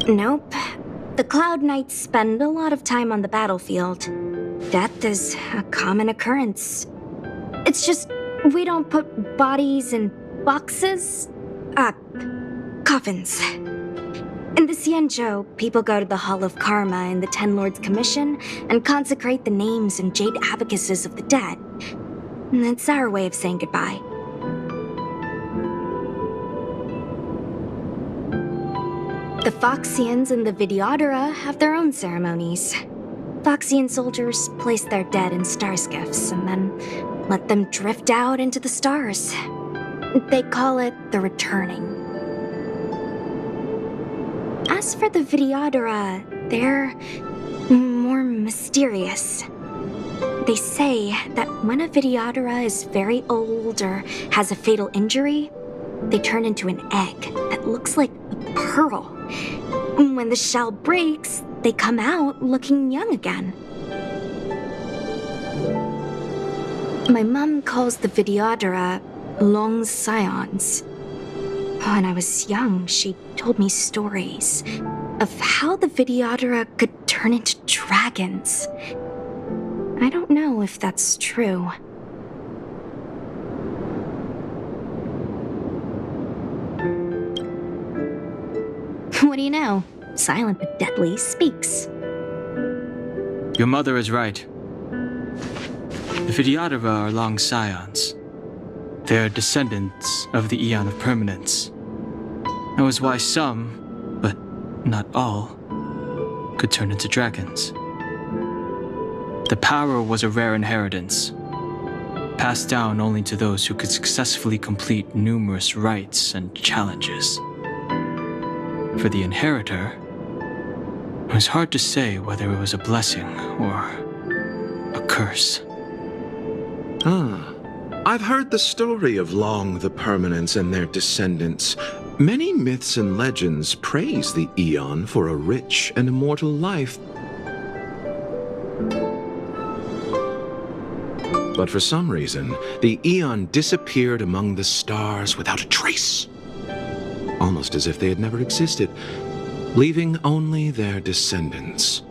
Nope. The Cloud Knights spend a lot of time on the battlefield. Death is a common occurrence. It's just we don't put bodies in boxes. Coffins. In the Xianzhou, people go to the Hall of Karma in the Ten Lords Commission and consecrate the names and jade abacuses of the dead. And it's our way of saying goodbye. The Foxians and the Videodora have their own ceremonies. Foxian soldiers place their dead in star skiffs and then let them drift out into the stars. They call it the returning. As for the Videodora, they're more mysterious. They say that when a Videodora is very old or has a fatal injury, they turn into an egg that looks like a pearl. When the shell breaks, they come out looking young again. My mom calls the Videodora long scions. When I was young, she told me stories of how the Videodora could turn into dragons. I don't know if that's true. What do you know? Silent but deadly speaks. Your mother is right. The Videodora are long scions. They are descendants of the Eon of Permanence. That was why some, but not all, could turn into dragons. The power was a rare inheritance, passed down only to those who could successfully complete numerous rites and challenges. For the inheritor, it was hard to say whether it was a blessing or a curse. I've heard the story of Long the Permanence and their descendants. Many myths and legends praise the Eon for a rich and immortal life. But for some reason, the Eon disappeared among the stars without a trace. Almost as if they had never existed, leaving only their descendants.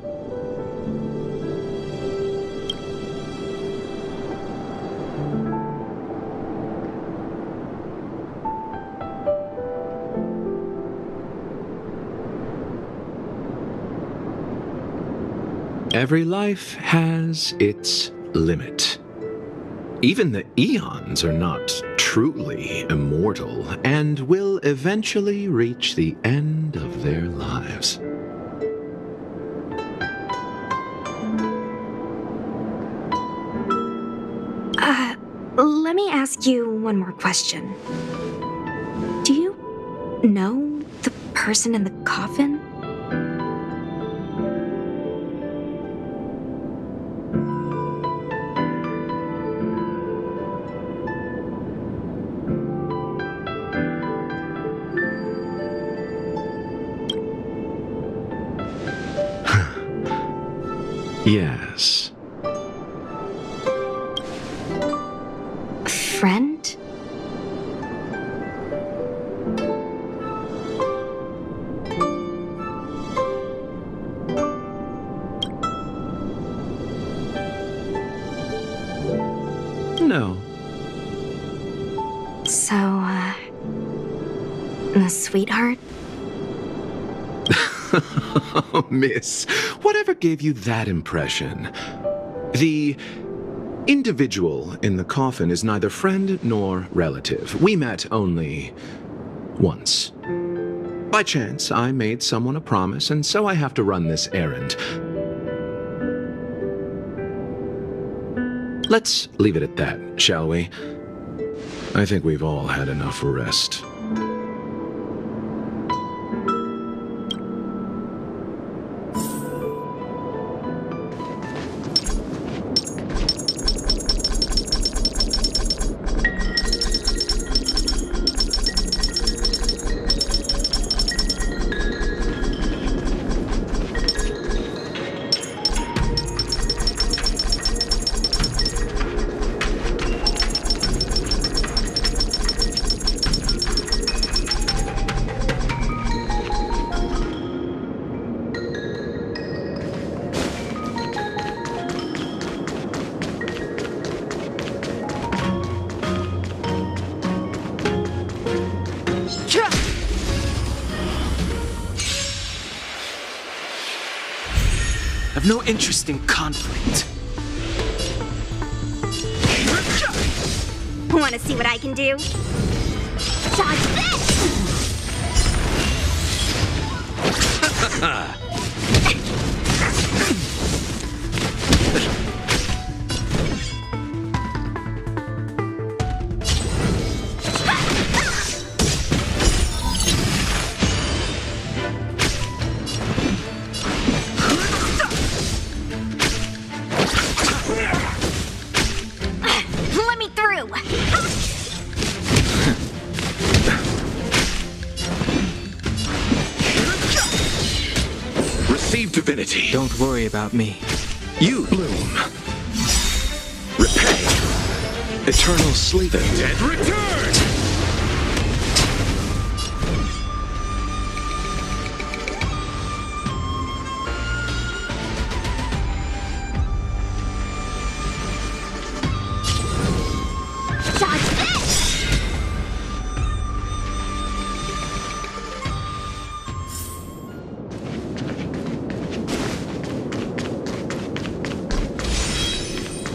Every life has its limit. Even the Eons are not truly immortal and will eventually reach the end of their lives. Let me ask you one more question. Do you know the person in the coffin? Yes. Friend? No. So, a sweetheart? Oh, miss, whatever gave you that impression? The individual in the coffin is neither friend nor relative. We met only once. By chance, I made someone a promise, and so I have to run this errand. Let's leave it at that, shall we? I think we've all had enough rest. have no interest in conflict. Want to see what I can do? Dodge this! Let me through! Receive divinity. Don't worry about me. You bloom. Repay. Eternal sleep. The dead return. Dodge this!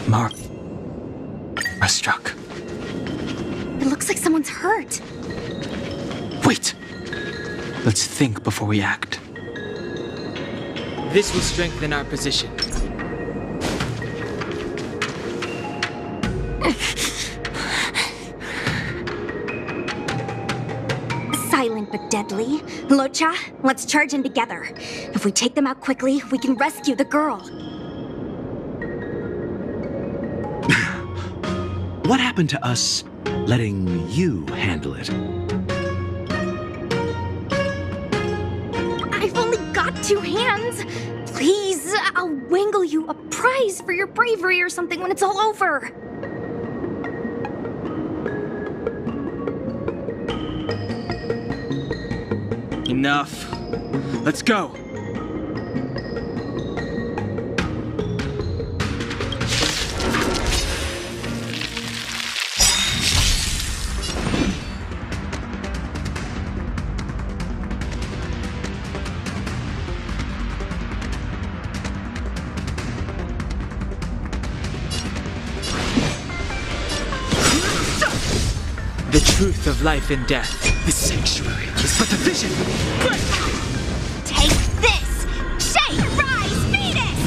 Mark. Are struck. It looks like someone's hurt. Wait! Let's think before we act. This will strengthen our position. Silent but deadly. Locha, let's charge in together. If we take them out quickly, we can rescue the girl. What happened to us letting you handle it? I've only got 2 hands. Please, I'll wangle you a prize for your bravery or something when it's all over. Enough. Let's go. The truth of life and death. The sanctuary is but a vision. Take this! Shake, rise, Venus!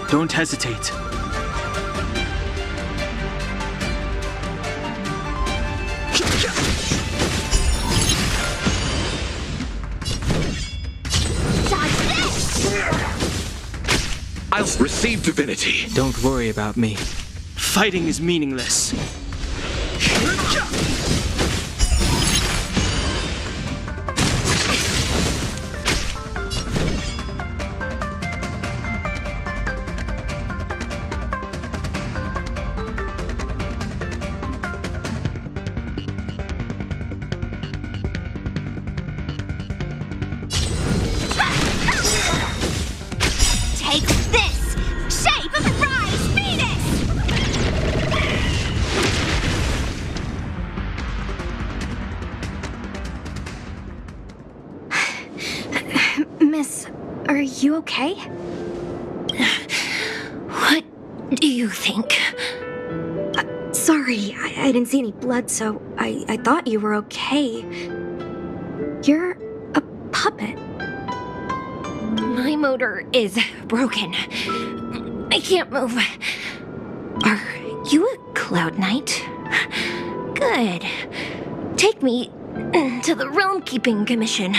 Don't hesitate. I'll receive divinity. Don't worry about me. Fighting is meaningless. Take this! Shape of the rise, Venus! Miss, are you okay? What do you think? Sorry, I didn't see any blood, so I thought you were okay. You're a puppet. My motor is broken. I can't move. Are you a Cloud Knight? Good. Take me to the Realm Keeping Commission.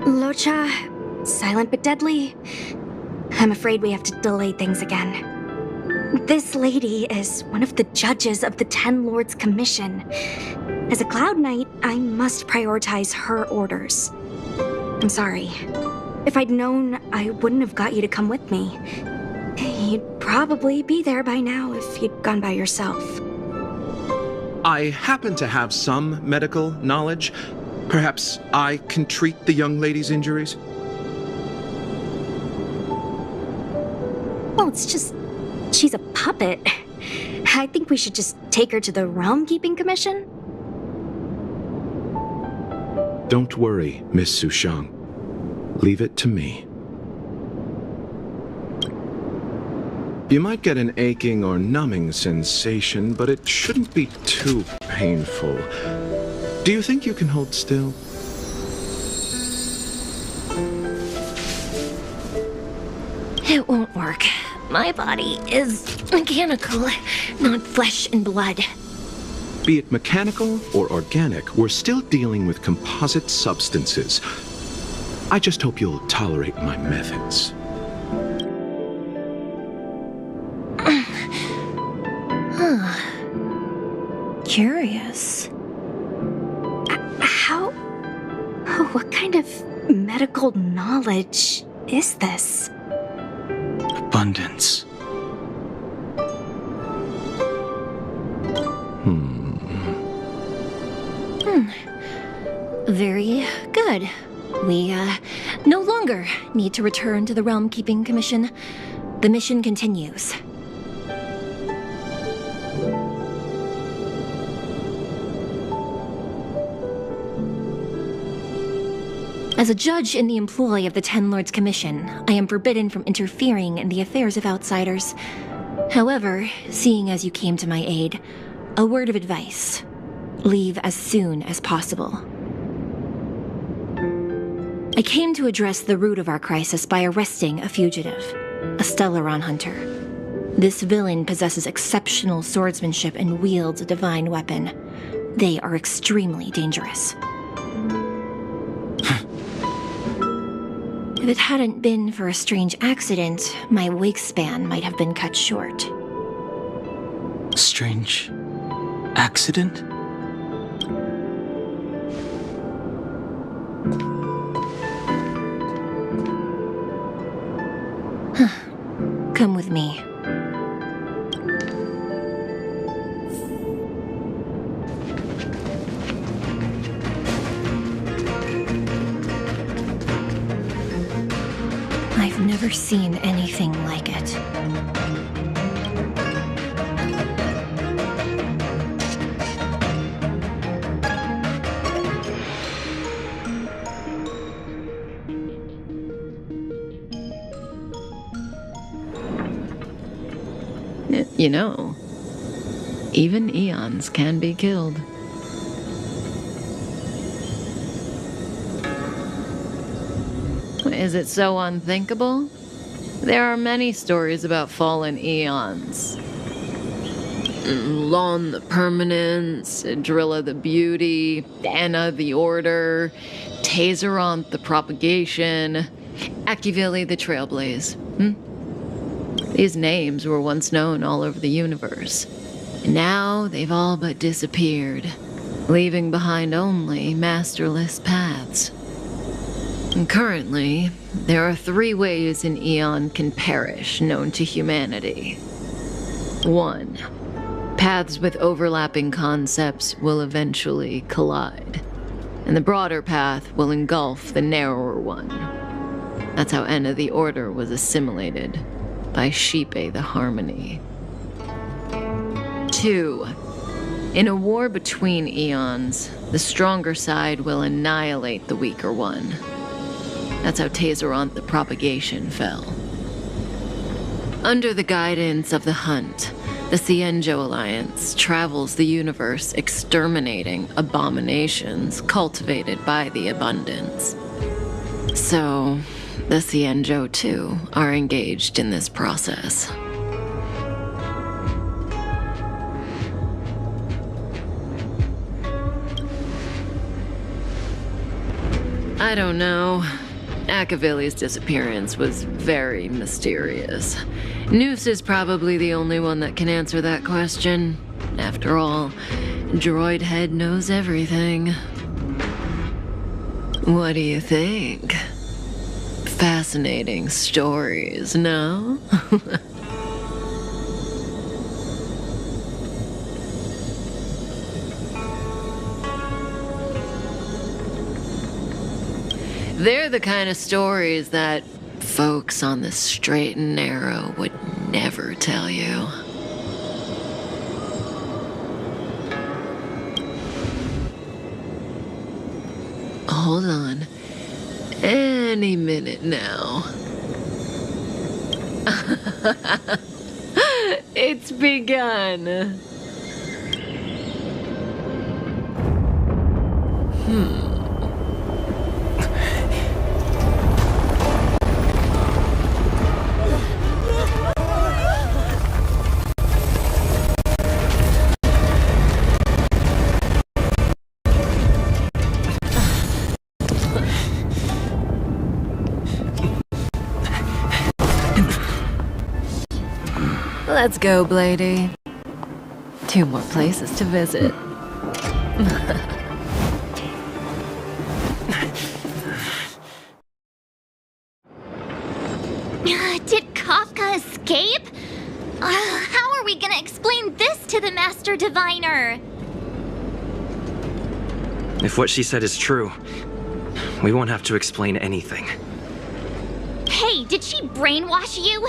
Locha, silent but deadly. I'm afraid we have to delay things again. This lady is one of the judges of the Ten Lords Commission. As a Cloud Knight, I must prioritize her orders. I'm sorry. If I'd known, I wouldn't have got you to come with me. You'd probably be there by now if you'd gone by yourself. I happen to have some medical knowledge. Perhaps I can treat the young lady's injuries? Well, it's just... she's a puppet. I think we should just take her to the Realm Keeping Commission. Don't worry, Miss Sushang. Leave it to me. You might get an aching or numbing sensation, but it shouldn't be too painful. Do you think you can hold still? It won't work. My body is mechanical, not flesh and blood. Be it mechanical or organic, we're still dealing with composite substances. I just hope you'll tolerate my methods. Curious. How... what kind of medical knowledge is this? Abundance. Very good. We, no longer need to return to the Realm Keeping Commission. The mission continues. As a judge in the employ of the Ten Lords Commission, I am forbidden from interfering in the affairs of outsiders. However, seeing as you came to my aid, a word of advice. Leave as soon as possible. I came to address the root of our crisis by arresting a fugitive, a Stellaron hunter. This villain possesses exceptional swordsmanship and wields a divine weapon. They are extremely dangerous. If it hadn't been for a strange accident, my wingspan might have been cut short. Strange accident? Come with me. I've never seen anything like it. You know, even eons can be killed. Is it so unthinkable? There are many stories about fallen eons. Lon the Permanence, Drilla the Beauty, Anna the Order, Tazeront the Propagation, Akivili the Trailblaze. These names were once known all over the universe, and now they've all but disappeared, leaving behind only masterless paths. And currently, there are 3 ways an eon can perish known to humanity. 1. Paths with overlapping concepts will eventually collide, and the broader path will engulf the narrower one. That's how Enna the Order was assimilated by Shipe the Harmony. 2. In a war between eons, the stronger side will annihilate the weaker one. That's how Tazeront the Propagation fell. Under the guidance of the Hunt, the Cienjo Alliance travels the universe exterminating abominations cultivated by the Abundance. So, the Cienjo, too, are engaged in this process. I don't know. Akavilli's disappearance was very mysterious. Noose is probably the only one that can answer that question. After all, Droid Head knows everything. What do you think? Fascinating stories, no? They're the kind of stories that folks on the straight and narrow would never tell you. Hold on. Any minute now. It's begun. Let's go, Blady. 2 more places to visit. Did Kafka escape? How are we gonna explain this to the Master Diviner? If what she said is true, we won't have to explain anything. Hey, did she brainwash you?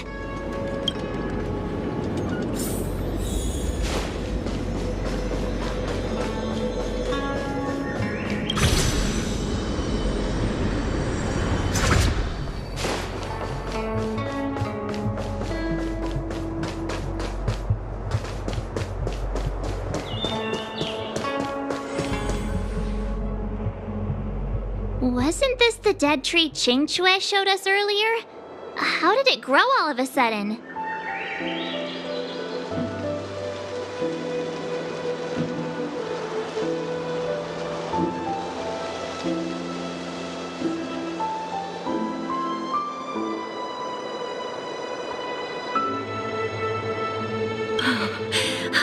Wasn't this the dead tree Ching Chue showed us earlier? How did it grow all of a sudden?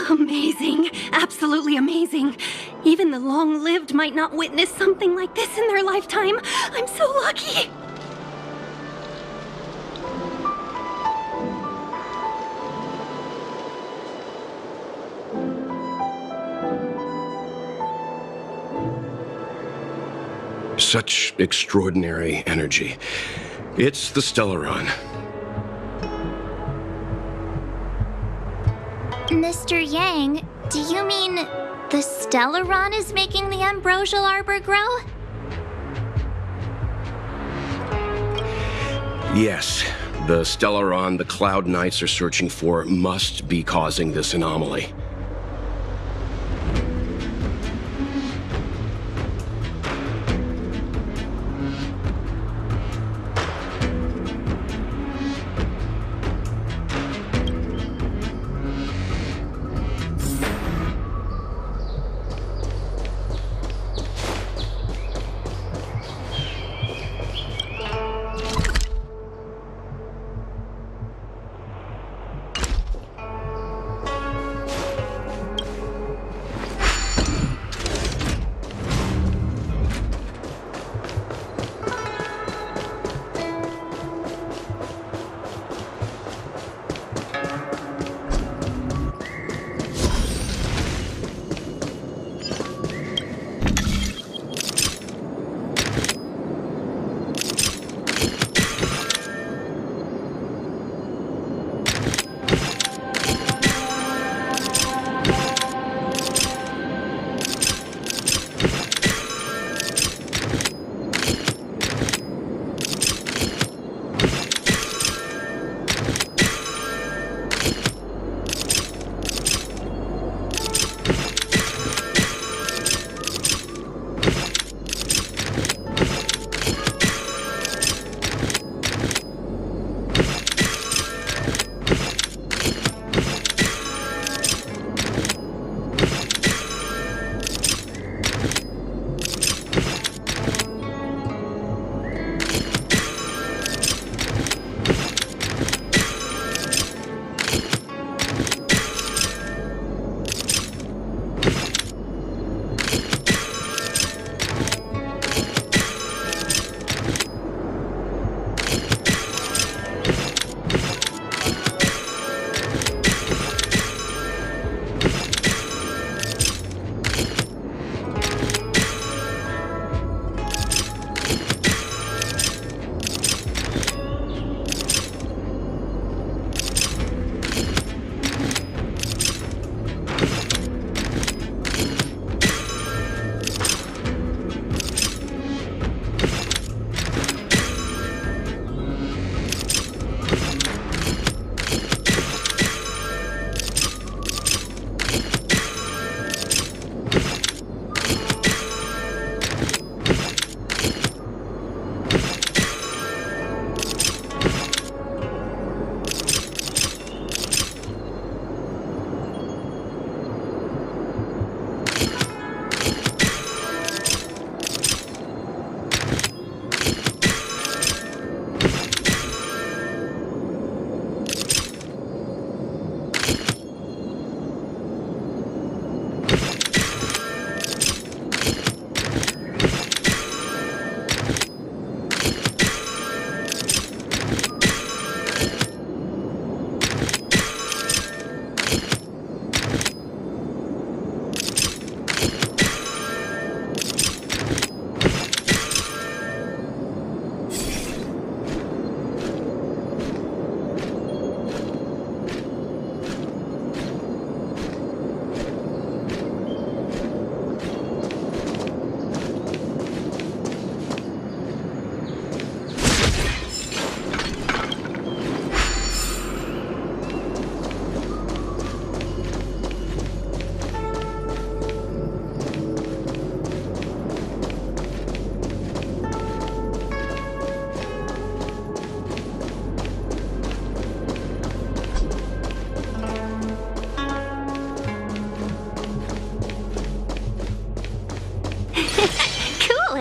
Amazing. Absolutely amazing. Even the long-lived might not witness something like this in their lifetime. I'm so lucky. Such extraordinary energy. It's the Stellaron. Mr. Yang, do you mean the Stellaron is making the ambrosial arbor grow? Yes, the Stellaron the Cloud Knights are searching for must be causing this anomaly.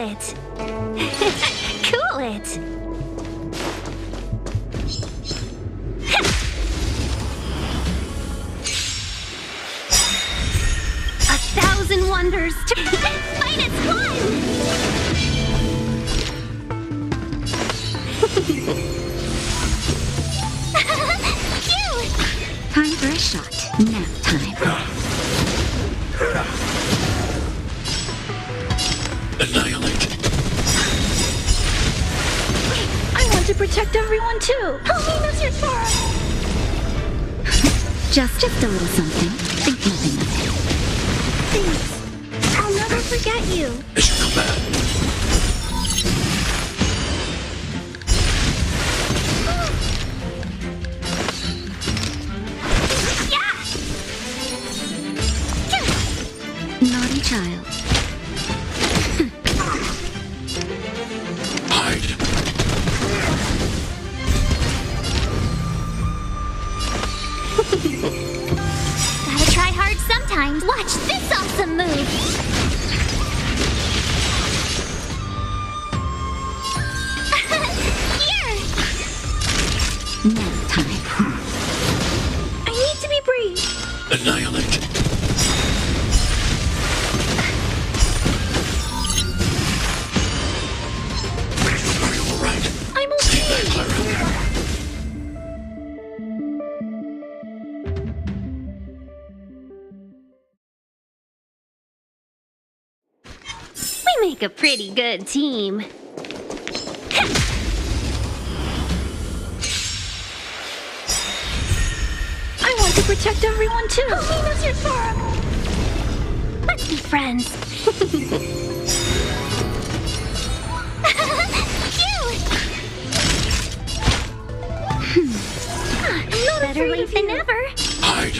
it! Cool it! 1,000 wonders to fight its one! Cute! Time for a shot. Nap time. Annihilate. I want to protect everyone too! Help me, Mr. Sora! Just a little something. Think nothing of it. Thanks. I'll never forget you. Mission command. Naughty child. Hide. Gotta try hard sometimes. Watch this awesome move. Here! Nap time. I need to be brave. Annihilate. Are you alright? I'm Stay okay. back, Clara. We make a pretty good team. I want to protect everyone too. Help me, Mr. Sora! Let's be friends. Cute! Better late than never. Hide.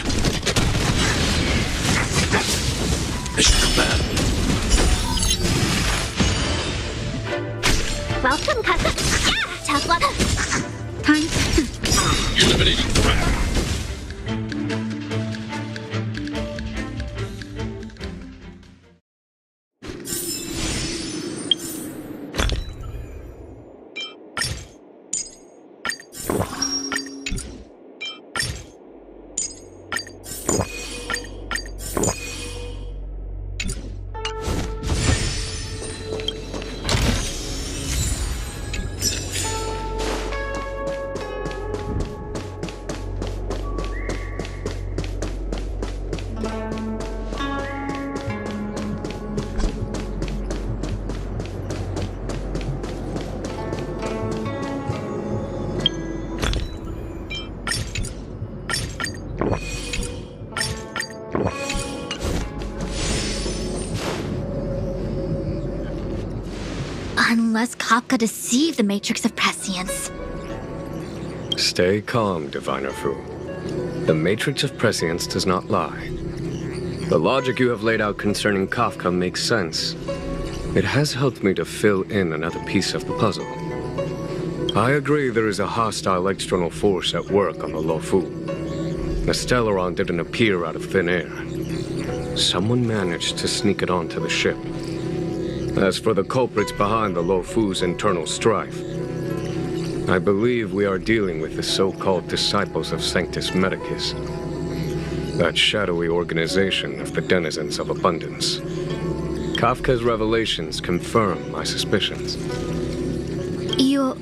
Mission command. Welcome, cousin. Yeah! Tough luck. Time. Eliminating threat. Unless Kafka deceived the Matrix of Prescience. Stay calm, Diviner Fu. The Matrix of Prescience does not lie. The logic you have laid out concerning Kafka makes sense. It has helped me to fill in another piece of the puzzle. I agree there is a hostile external force at work on the Luofu. The Stellaron didn't appear out of thin air. Someone managed to sneak it onto the ship. As for the culprits behind the Luofu's internal strife, I believe we are dealing with the so-called disciples of Sanctus Medicus, that shadowy organization of the denizens of abundance. Kafka's revelations confirm my suspicions. You...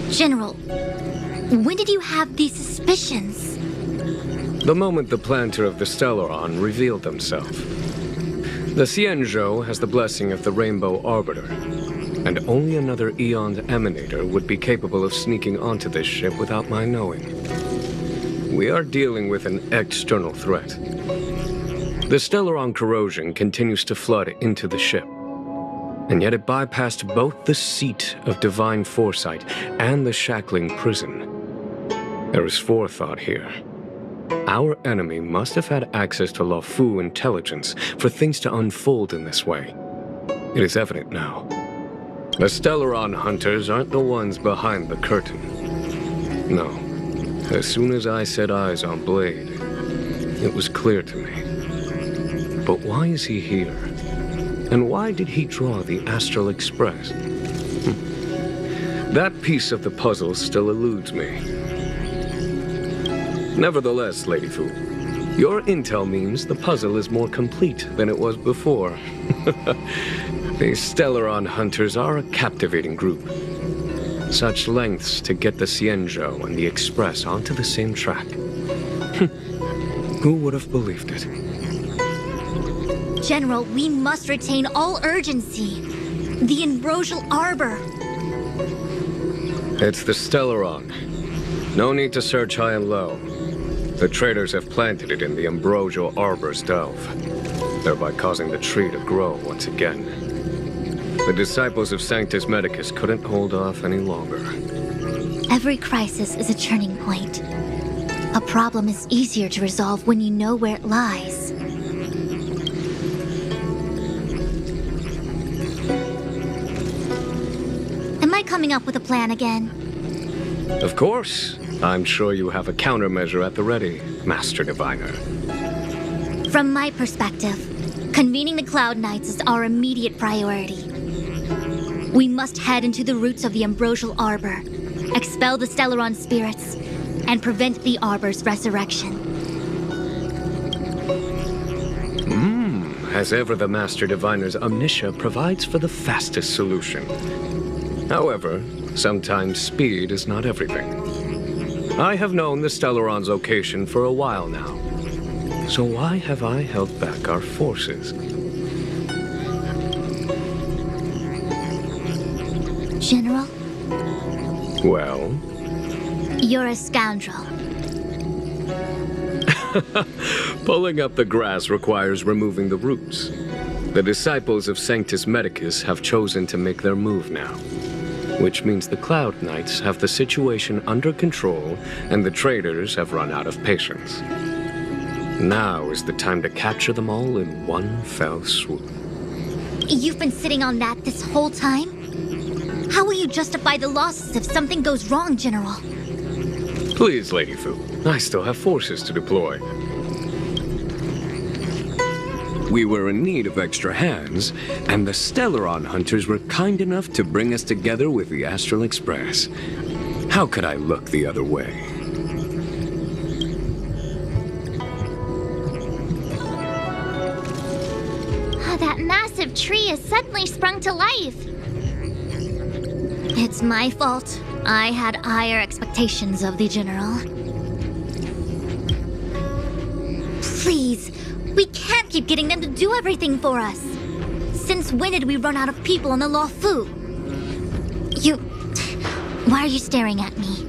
General, when did you have these suspicions? The moment the planter of the Stellaron revealed himself. The Xianzhou has the blessing of the Rainbow Arbiter, and only another Eon's Emanator would be capable of sneaking onto this ship without my knowing. We are dealing with an external threat. The Stellaron corrosion continues to flood into the ship, and yet it bypassed both the seat of divine foresight and the shackling prison. There is forethought here. Our enemy must have had access to Luofu intelligence for things to unfold in this way. It is evident now. The Stellaron hunters aren't the ones behind the curtain. No. As soon as I set eyes on Blade, it was clear to me. But why is he here? And why did he draw the Astral Express? That piece of the puzzle still eludes me. Nevertheless, Lady Fu, your intel means the puzzle is more complete than it was before. The Stellaron hunters are a captivating group. Such lengths to get the Xianzhou and the Express onto the same track. Who would have believed it? General, we must retain all urgency. The Ambrosial Arbor. It's the Stellaron. No need to search high and low. The traders have planted it in the Ambrosial Arbor's delve, thereby causing the tree to grow once again. The disciples of Sanctus Medicus couldn't hold off any longer. Every crisis is a turning point. A problem is easier to resolve when you know where it lies. Am I coming up with a plan again? Of course. I'm sure you have a countermeasure at the ready, Master Diviner. From my perspective, convening the Cloud Knights is our immediate priority. We must head into the roots of the Ambrosial Arbor, expel the Stellaron spirits, and prevent the Arbor's resurrection. As ever, the Master Diviner's omniscia provides for the fastest solution. However, sometimes speed is not everything. I have known the Stellaron's location for a while now. So why have I held back our forces? General? Well? You're a scoundrel. Pulling up the grass requires removing the roots. The disciples of Sanctus Medicus have chosen to make their move now, which means the Cloud Knights have the situation under control and the traders have run out of patience. Now is the time to capture them all in one fell swoop. You've been sitting on that this whole time? How will you justify the losses if something goes wrong, General? Please, Lady Fu, I still have forces to deploy. We were in need of extra hands, and the Stellaron hunters were kind enough to bring us together with the Astral Express. How could I look the other way? That massive tree has suddenly sprung to life. It's my fault. I had higher expectations of the General. Please, we can't keep getting them to do everything for us. Since when did we run out of people on the Law Fu? Why are you staring at me?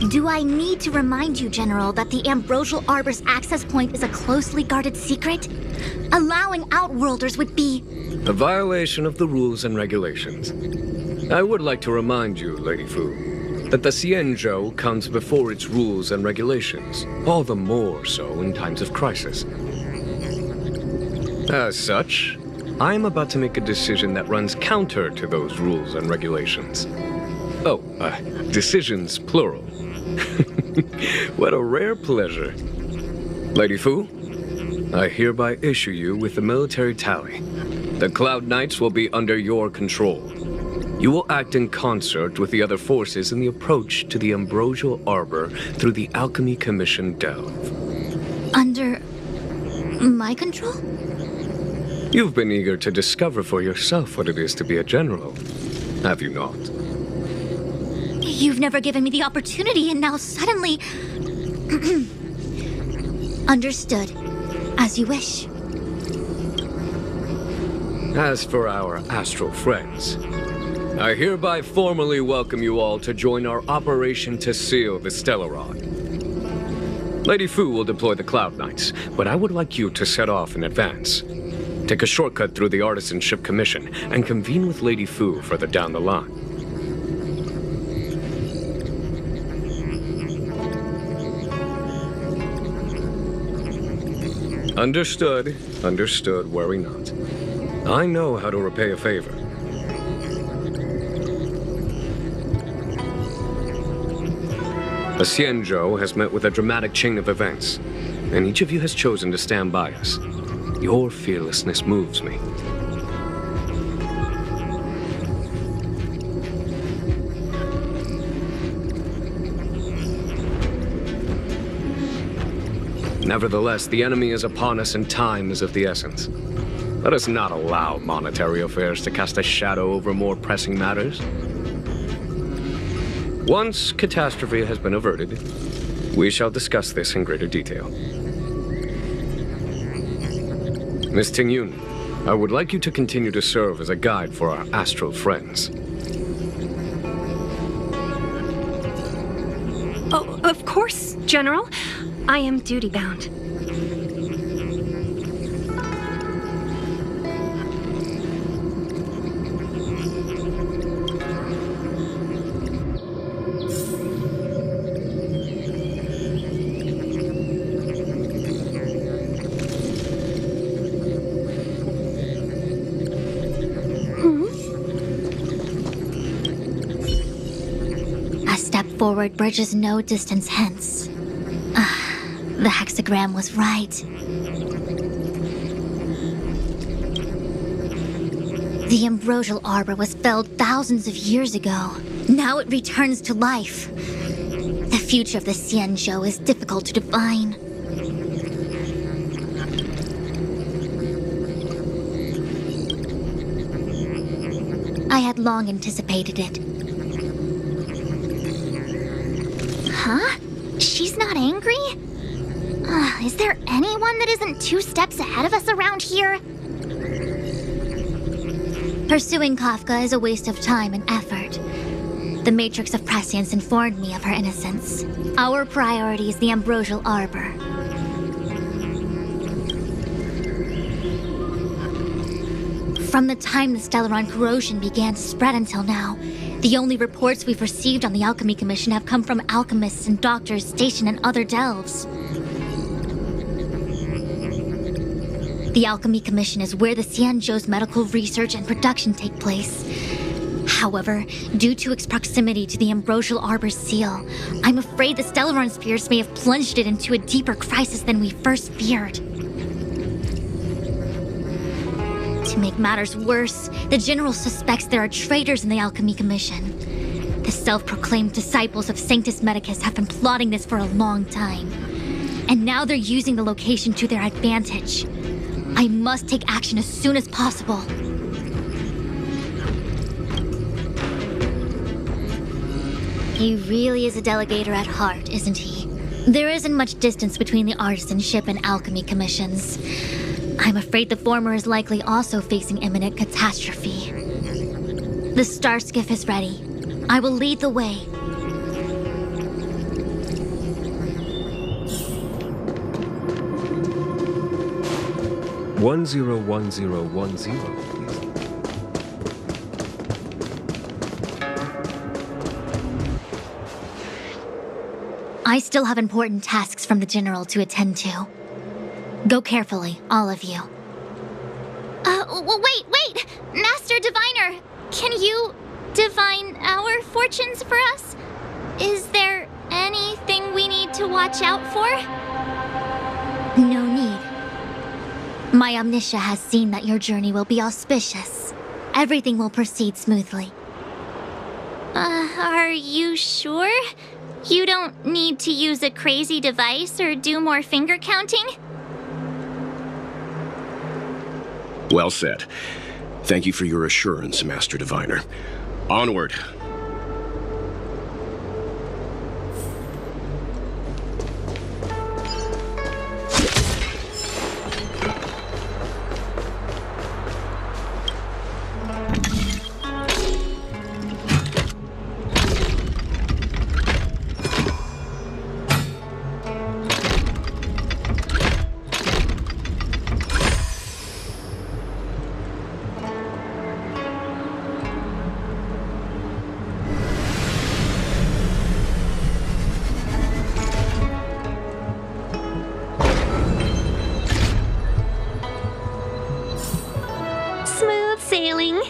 Do I need to remind you, General, that the Ambrosial Arbor's access point is a closely guarded secret? Allowing Outworlders would be... a violation of the rules and regulations. I would like to remind you, Lady Fu, that the Xianzhou comes before its rules and regulations, all the more so in times of crisis. As such, I am about to make a decision that runs counter to those rules and regulations. Oh, decisions plural. What a rare pleasure. Lady Fu, I hereby issue you with the military tally. The Cloud Knights will be under your control. You will act in concert with the other forces in the approach to the Ambrosial Arbor through the Alchemy Commission delve. Under... my control? You've been eager to discover for yourself what it is to be a general, have you not? You've never given me the opportunity, and now suddenly... Understood. As you wish. As for our astral friends, I hereby formally welcome you all to join our operation to seal the Stellaron. Lady Fu will deploy the Cloud Knights, but I would like you to set off in advance. Take a shortcut through the Artisanship Commission and convene with Lady Fu further down the line. Understood. Understood. Worry not. I know how to repay a favor. The Xianzhou has met with a dramatic chain of events, and each of you has chosen to stand by us. Your fearlessness moves me. Nevertheless, the enemy is upon us and time is of the essence. Let us not allow monetary affairs to cast a shadow over more pressing matters. Once catastrophe has been averted, we shall discuss this in greater detail. Miss Ting-Yun, I would like you to continue to serve as a guide for our astral friends. Oh, of course, General. I am duty-bound. A step forward bridges no distance hence. The hexagram was right. The ambrosial arbor was felled thousands of years ago. Now it returns to life. The future of the Xianzhou is difficult to define. I had long anticipated it. Huh? She's not angry? Is there anyone that isn't 2 steps ahead of us around here? Pursuing Kafka is a waste of time and effort. The Matrix of Prescience informed me of her innocence. Our priority is the Ambrosial Arbor. From the time the Stellaron corrosion began to spread until now, the only reports we've received on the Alchemy Commission have come from alchemists and doctors stationed in other delves. The Alchemy Commission is where the Xianzhou's medical research and production take place. However, due to its proximity to the Ambrosial Arbor's seal, I'm afraid the Stellaron spirits may have plunged it into a deeper crisis than we first feared. To make matters worse, the General suspects there are traitors in the Alchemy Commission. The self-proclaimed disciples of Sanctus Medicus have been plotting this for a long time. And now they're using the location to their advantage. I must take action as soon as possible. He really is a delegator at heart, isn't he? There isn't much distance between the artisanship and alchemy commissions. I'm afraid the former is likely also facing imminent catastrophe. The star skiff is ready. I will lead the way. 101010, please. I still have important tasks from the General to attend to. Go carefully, all of you. Wait! Master Diviner! Can you divine our fortunes for us? Is there anything we need to watch out for? No need. My Omniscia has seen that your journey will be auspicious. Everything will proceed smoothly. Are you sure? You don't need to use a crazy device or do more finger counting? Well said. Thank you for your assurance, Master Diviner. Onward. Smooth sailing.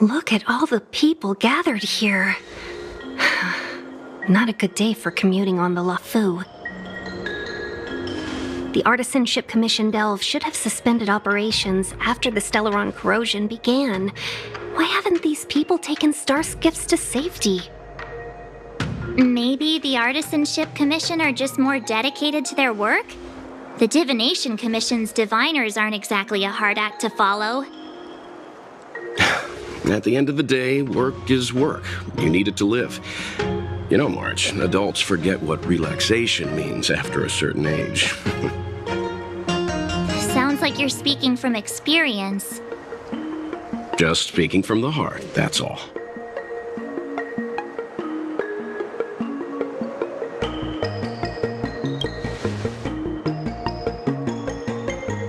Look at all the people gathered here. Not a good day for commuting on the LaFu. The Artisanship Commission Delve should have suspended operations after the Stellaron corrosion began. Why haven't these people taken star skiffs to safety? Maybe the Artisanship Commission are just more dedicated to their work? The Divination Commission's diviners aren't exactly a hard act to follow. At the end of the day, work is work. You need it to live. You know, March, adults forget what relaxation means after a certain age. Sounds like you're speaking from experience. Just speaking from the heart, that's all.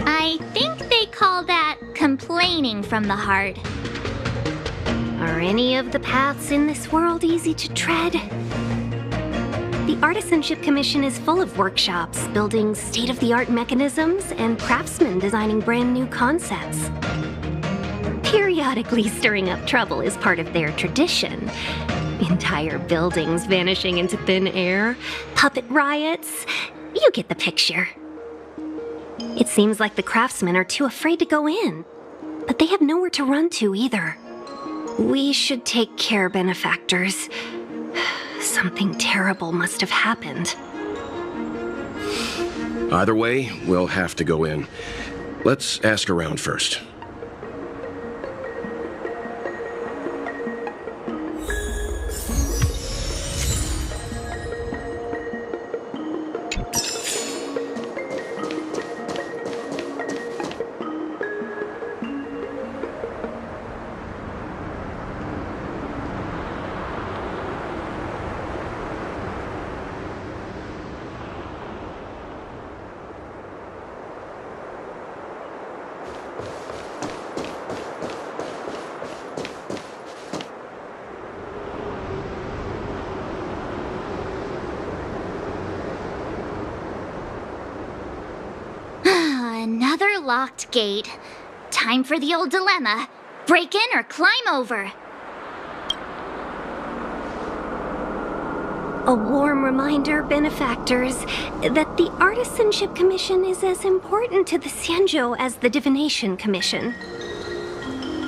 I think they call that complaining from the heart. Are any of the paths in this world easy to tread? The Artisanship Commission is full of workshops, building state-of-the-art mechanisms and craftsmen designing brand new concepts. Periodically stirring up trouble is part of their tradition. Entire buildings vanishing into thin air, puppet riots. You get the picture. It seems like the craftsmen are too afraid to go in, but they have nowhere to run to either. We should take care, benefactors. Something terrible must have happened. Either way, we'll have to go in. Let's ask around first. Another locked gate. Time for the old dilemma. Break in or climb over. A warm reminder, benefactors, that the Artisanship Commission is as important to the Xianzhou as the Divination Commission.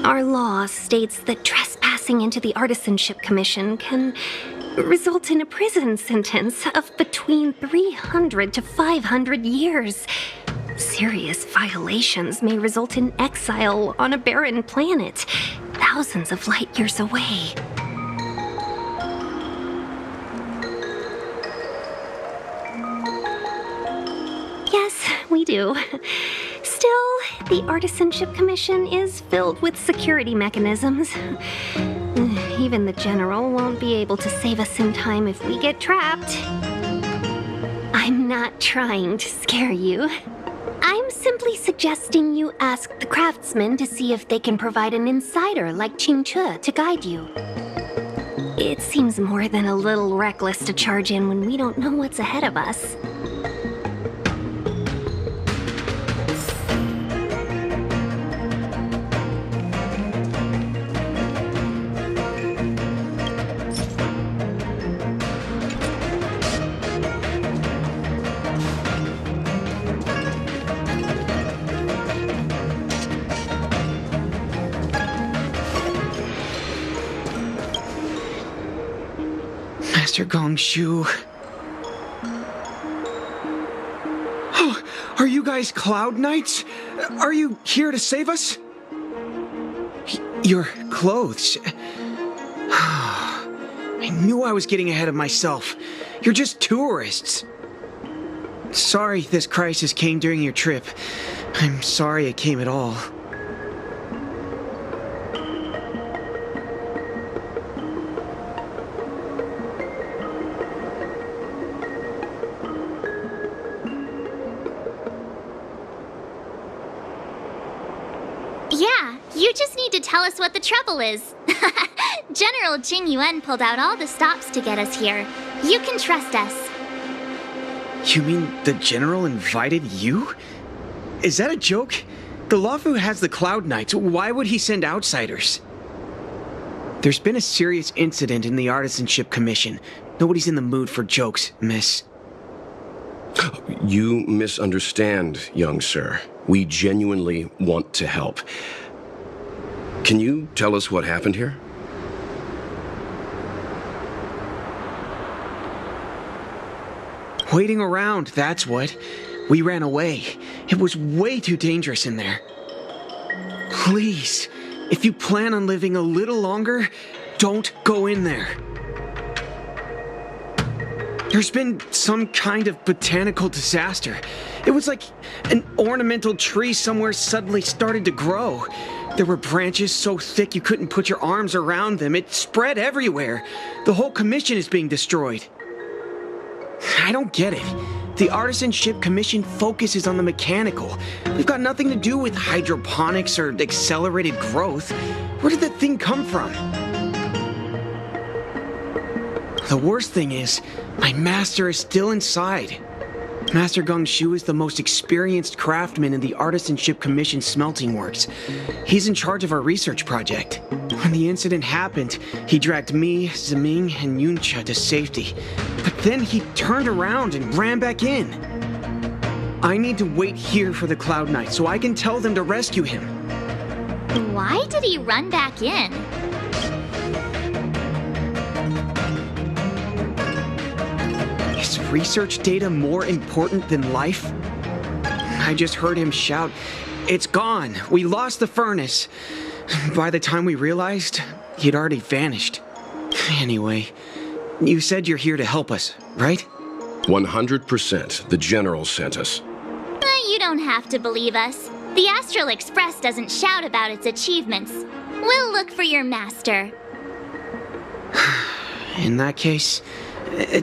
Our law states that trespassing into the Artisanship Commission can result in a prison sentence of between 300 to 500 years. Serious violations may result in exile on a barren planet, thousands of light years away. Yes, we do. Still, the Artisanship Commission is filled with security mechanisms. Even the General won't be able to save us in time if we get trapped. I'm not trying to scare you. I'm simply suggesting you ask the craftsmen to see if they can provide an insider like Qingche to guide you. It seems more than a little reckless to charge in when we don't know what's ahead of us. Master Gongshu. Oh, are you guys Cloud Knights? Are you here to save us? Your clothes. I knew I was getting ahead of myself. You're just tourists. Sorry this crisis came during your trip. I'm sorry it came at all. Yeah, you just need to tell us what the trouble is. General Jing Yuan pulled out all the stops to get us here. You can trust us. You mean the General invited you? Is that a joke? The LaFu has the Cloud Knights. Why would he send outsiders? There's been a serious incident in the Artisanship Commission. Nobody's in the mood for jokes, miss. You misunderstand, young sir. We genuinely want to help. Can you tell us what happened here? Waiting around, that's what. We ran away. It was way too dangerous in there. Please, if you plan on living a little longer, don't go in there. There's been some kind of botanical disaster. It was like an ornamental tree somewhere suddenly started to grow. There were branches so thick you couldn't put your arms around them. It spread everywhere. The whole commission is being destroyed. I don't get it. The Artisanship Commission focuses on the mechanical. We've got nothing to do with hydroponics or accelerated growth. Where did that thing come from? The worst thing is, my master is still inside. Master Gongxu is the most experienced craftsman in the Artisanship Commission smelting works. He's in charge of our research project. When the incident happened, he dragged me, Zeming, and Yuncha to safety. But then he turned around and ran back in. I need to wait here for the Cloud Knight so I can tell them to rescue him. Why did he run back in? Is research data more important than life? I just heard him shout, "It's gone! We lost the furnace!" By the time we realized, he'd already vanished. Anyway, you said you're here to help us, right? 100%. The General sent us. You don't have to believe us. The Astral Express doesn't shout about its achievements. We'll look for your master. In that case,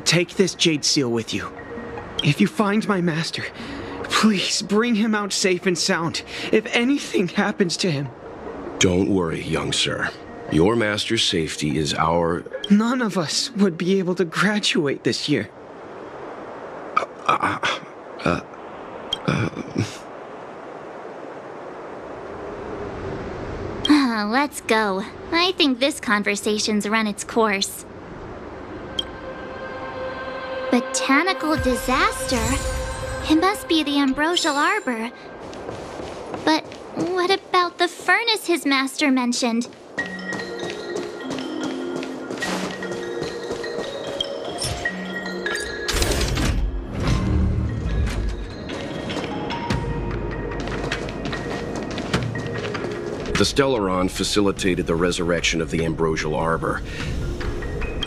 take this jade seal with you. If you find my master, please bring him out safe and sound. If anything happens to him. Don't worry, young sir. Your master's safety is our... None of us would be able to graduate this year. Let's go. I think this conversation's run its course. Botanical disaster? It must be the Ambrosial Arbor. But what about the furnace his master mentioned? The Stellaron facilitated the resurrection of the Ambrosial Arbor.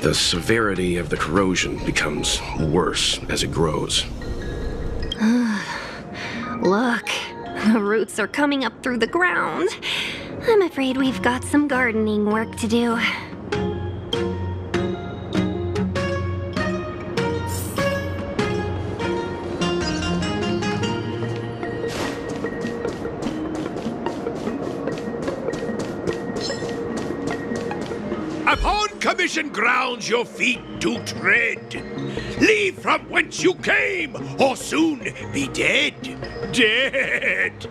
The severity of the corrosion becomes worse as it grows. Look, the roots are coming up through the ground. I'm afraid we've got some gardening work to do. Upon commission grounds your feet do tread. Leave from whence you came, or soon be dead. Dead!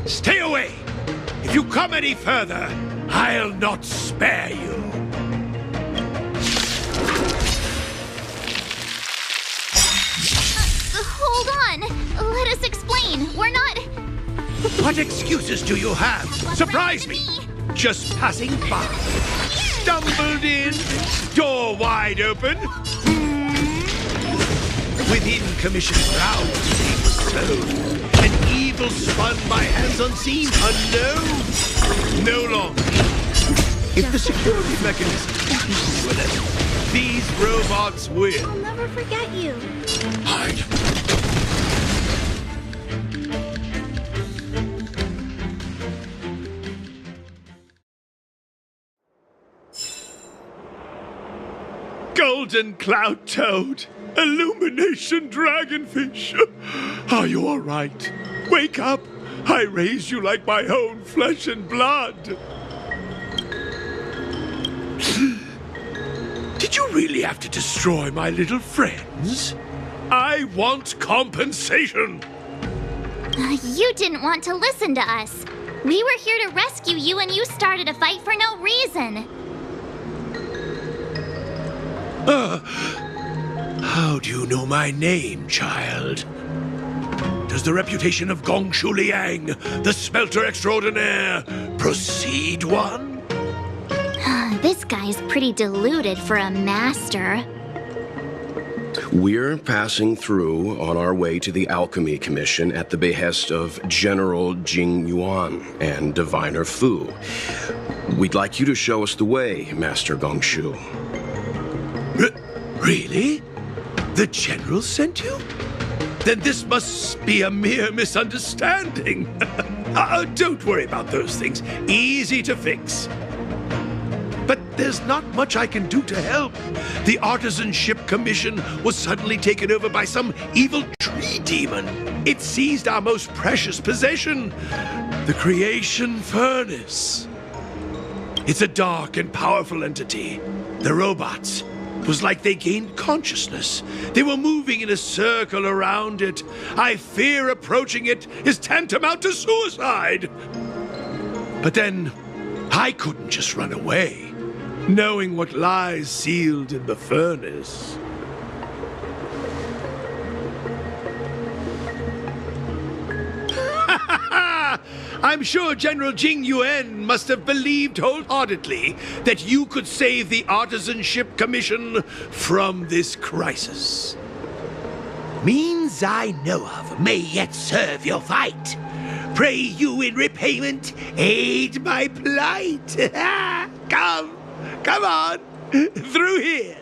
Stay away! If you come any further, I'll not spare you. Hold on! Let us explain. We're not... What excuses do you have? Surprise me! Just passing by. Stumbled in, door wide open. Within commission grounds they were sown. An evil spun by hands unseen, unknown. No longer. If the security mechanism will let these robots win. I'll never forget you. Hide. Golden Cloud Toad, Illumination Dragonfish. Are you all right? Wake up! I raised you like my own flesh and blood. Did you really have to destroy my little friends? I want compensation. You didn't want to listen to us. We were here to rescue you and you started a fight for no reason. know my name, child? Does the reputation of Gongshu Liang, the smelter extraordinaire, precede one? This guy's pretty deluded for a master. We're passing through on our way to the Alchemy Commission at the behest of General Jing Yuan and Diviner Fu. We'd like you to show us the way, Master Gongshu. Really? The General sent you? Then this must be a mere misunderstanding. Don't worry about those things. Easy to fix. But there's not much I can do to help. The Artisanship Commission was suddenly taken over by some evil tree demon. It seized our most precious possession, the Creation Furnace. It's a dark and powerful entity. The robots. It was like they gained consciousness. They were moving in a circle around it. I fear approaching it is tantamount to suicide. But then, I couldn't just run away, knowing what lies sealed in the furnace. I'm sure General Jing Yuan must have believed wholeheartedly that you could save the Artisanship Commission from this crisis. Means I know of may yet serve your fight. Pray you in repayment aid my plight. Come on, through here.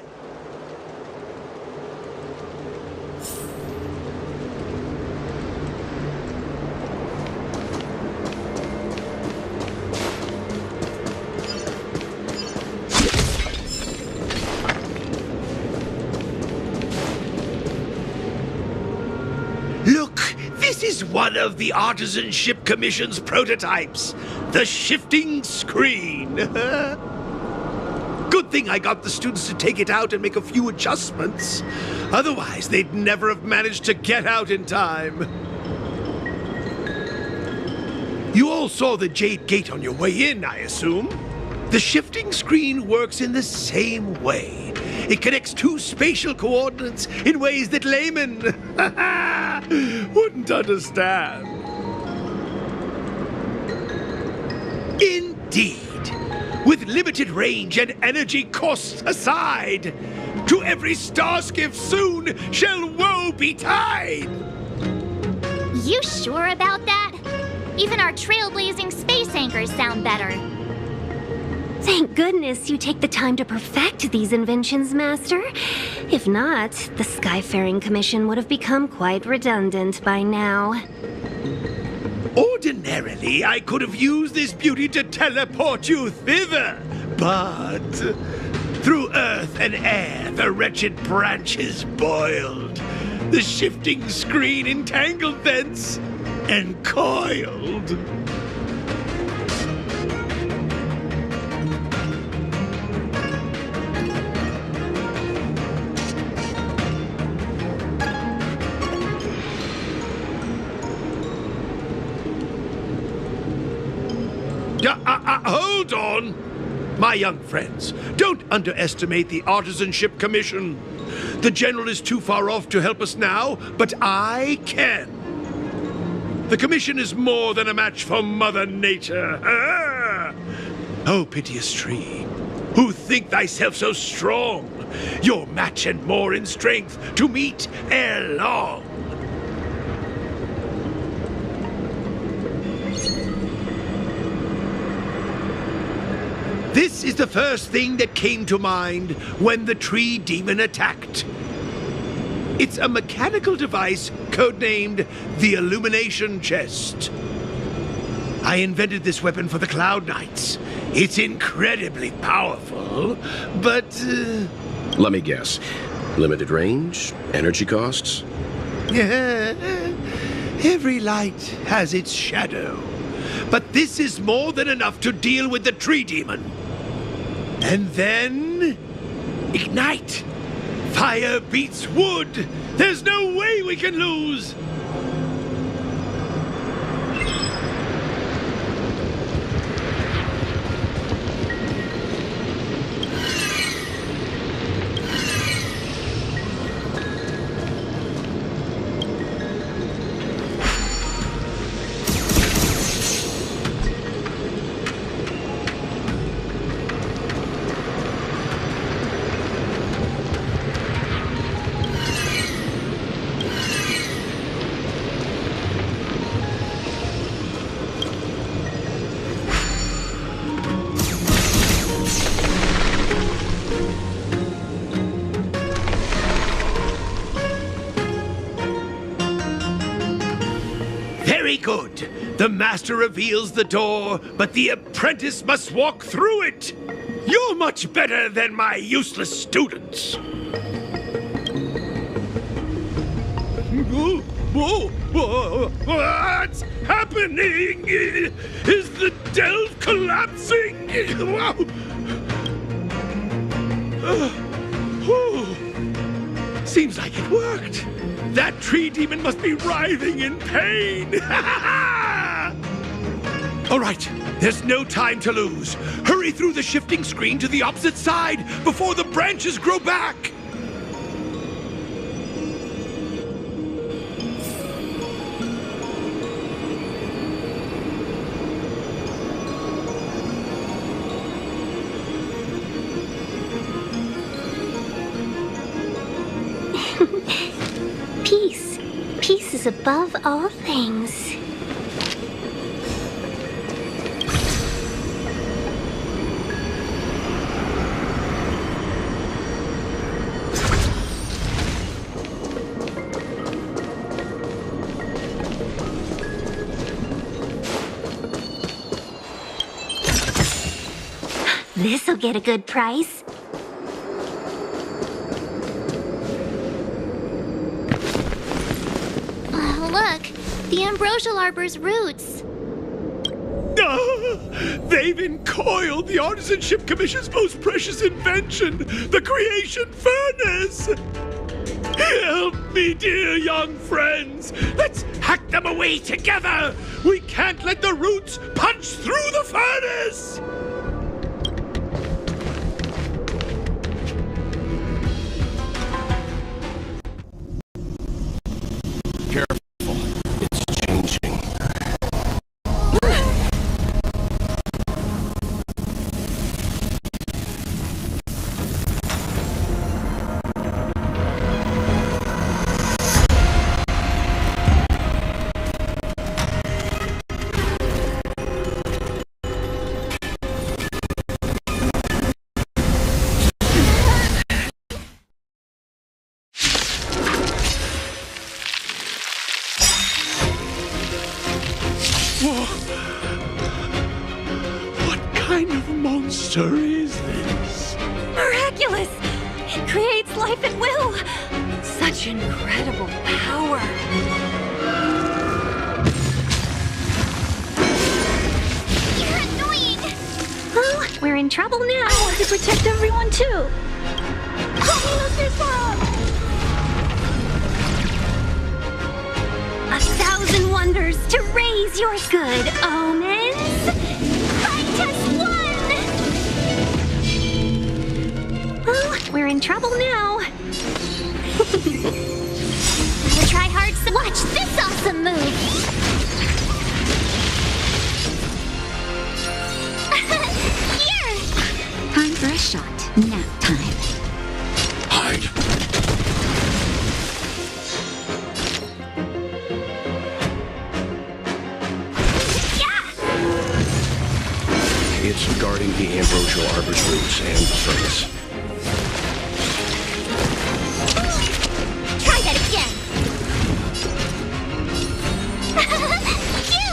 Look, this is one of the Artisanship Commission's prototypes, the shifting screen. Good thing I got the students to take it out and make a few adjustments. Otherwise, they'd never have managed to get out in time. You all saw the Jade Gate on your way in, I assume? The shifting screen works in the same way. It connects two spatial coordinates in ways that laymen wouldn't understand. Indeed. With limited range and energy costs aside, to every starskiff soon shall woe betide! You sure about that? Even our trailblazing space anchors sound better. Thank goodness you take the time to perfect these inventions, Master. If not, the Skyfaring Commission would have become quite redundant by now. Ordinarily, I could have used this beauty to teleport you thither, but through earth and air, the wretched branches boiled. The shifting screen entangled thence and coiled. Hold on! My young friends, don't underestimate the Artisanship Commission. The General is too far off to help us now, but I can. The Commission is more than a match for Mother Nature. Oh, piteous tree, who think thyself so strong, your match and more in strength to meet ere long. This is the first thing that came to mind when the tree demon attacked. It's a mechanical device codenamed the Illumination Chest. I invented this weapon for the Cloud Knights. It's incredibly powerful, but... Let me guess. Limited range? Energy costs? Every light has its shadow. But this is more than enough to deal with the tree demon. And then... ignite! Fire beats wood! There's no way we can lose! good. The master reveals the door, but the apprentice must walk through it. You're much better than my useless students. What's happening? Is the delve collapsing? Seems like it worked. That tree demon must be writhing in pain. All right, there's no time to lose. Hurry through the shifting screen to the opposite side before the branches grow back. Peace. Peace is above all things. This'll get a good price. Oh, look, the ambrosial arbor's roots. They've encoiled the Artisanship Commission's most precious invention, the creation furnace! Help me, dear young friends! Let's hack them away together! We can't let the roots punch through the furnace! Careful. It's changing. What kind of monster is this? Miraculous! It creates life at will! Such incredible power! You're annoying! Well, we're in trouble now. I want to protect everyone too. A thousand wonders to raise your good omens. Fight us one! Well, we're in trouble now. Gotta try hard to watch this awesome move! Here! Time for a shot. Nap time. Hide. It's guarding the ambrosial arbor's roots and the furnace. Try that again! Phew!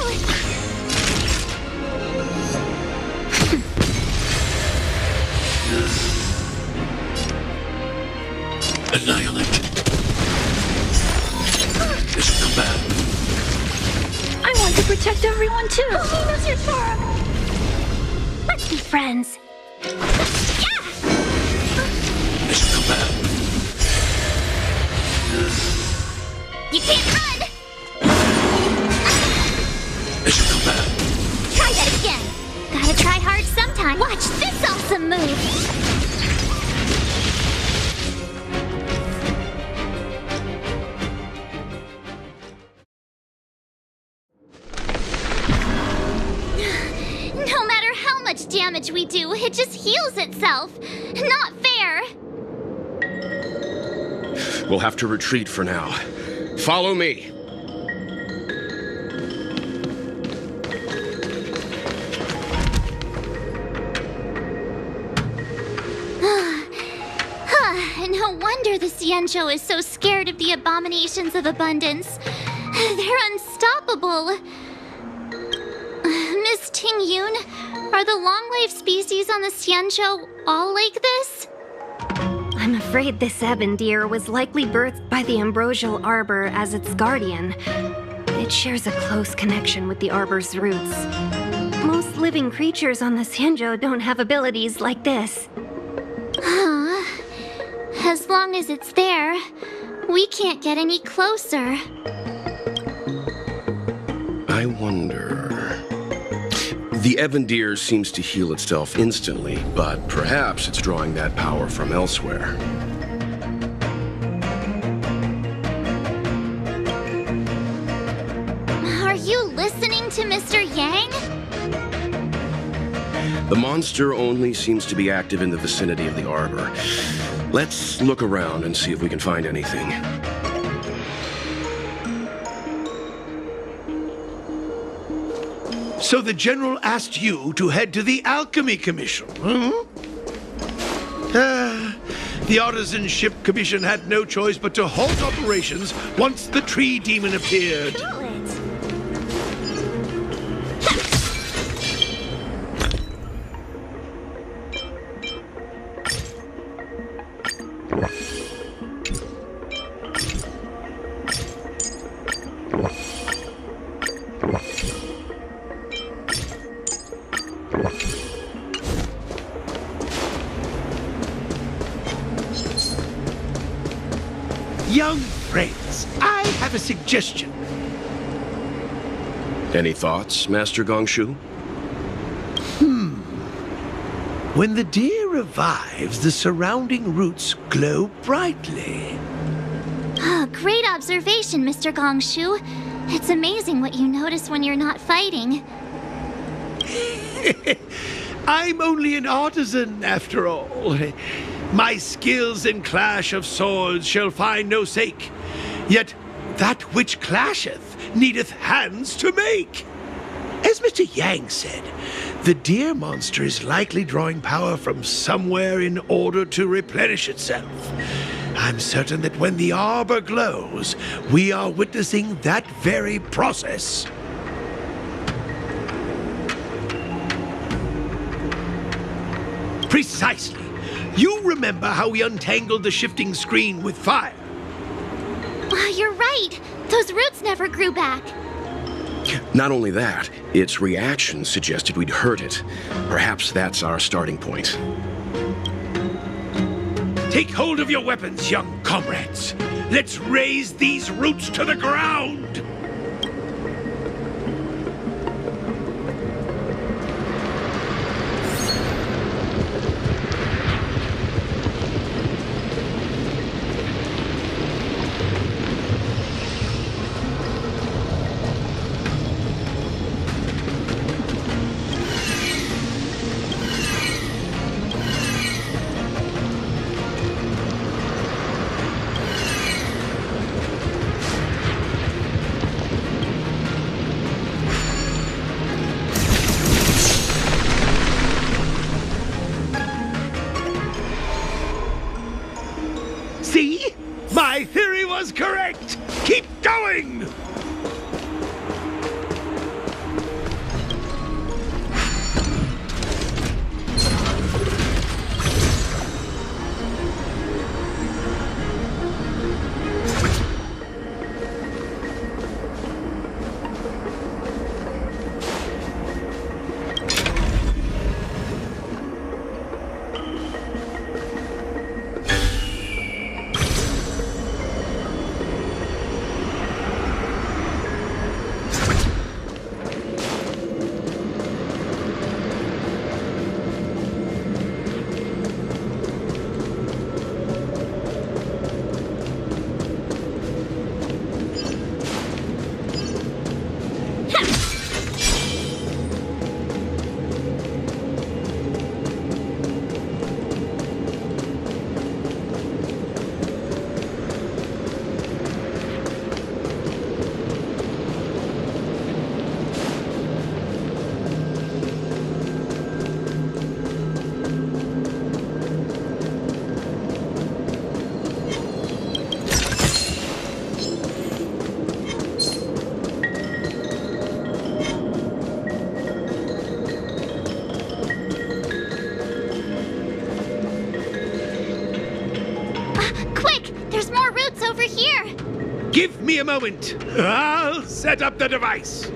Annihilate. This will come back. I want to protect everyone too. Let's be friends. This will come back. You can't run! This will come back. Try that again! Gotta try hard sometime. Watch this awesome move! No matter how much damage we do, it just heals itself. Not fair. We'll have to retreat for now. Follow me. No wonder the Ciencho is so scared of the abominations of abundance. They're unstoppable. Miss Ting-Yun, are the long-life species on the Xianzhou all like this? I'm afraid this ebon deer was likely birthed by the ambrosial arbor as its guardian. It shares a close connection with the arbor's roots. Most living creatures on the Xianzhou don't have abilities like this. As long as it's there, we can't get any closer. I wonder... The ebon deer seems to heal itself instantly, but perhaps it's drawing that power from elsewhere. Are you listening to Mr. Yang? The monster only seems to be active in the vicinity of the arbor. Let's look around and see if we can find anything. So the General asked you to head to the Alchemy Commission, The Artisanship Commission had no choice but to halt operations once the tree demon appeared. Young friends, I have a suggestion. Any thoughts, Master Gongshu? When the deer revives, the surrounding roots glow brightly. Great observation, Mr. Gongshu. It's amazing what you notice when you're not fighting. I'm only an artisan, after all. My skills in clash of swords shall find no sake. Yet that which clasheth needeth hands to make. As Mr. Yang said, the deer monster is likely drawing power from somewhere in order to replenish itself. I'm certain that when the arbor glows, we are witnessing that very process. Precisely. You remember how we untangled the shifting screen with fire? You're right. Those roots never grew back. Not only that, its reaction suggested we'd hurt it. Perhaps that's our starting point. Take hold of your weapons, young comrades. Let's raze these roots to the ground. See? My theory was correct! Keep going! over here. Give me a moment. I'll set up the device.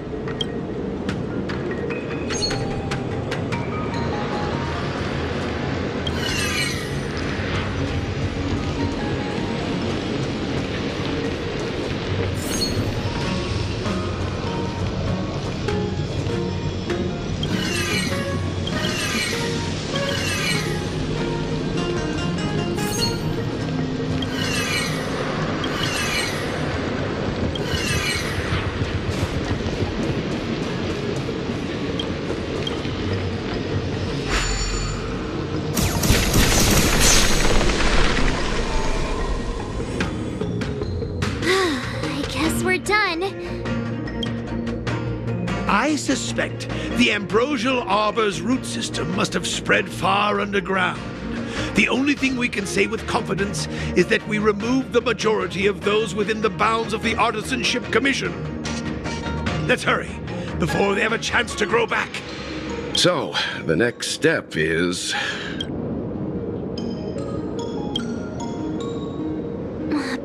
I suspect the ambrosial arbor's root system must have spread far underground. The only thing we can say with confidence is that we removed the majority of those within the bounds of the Artisanship Commission. Let's hurry, before they have a chance to grow back. So, the next step is...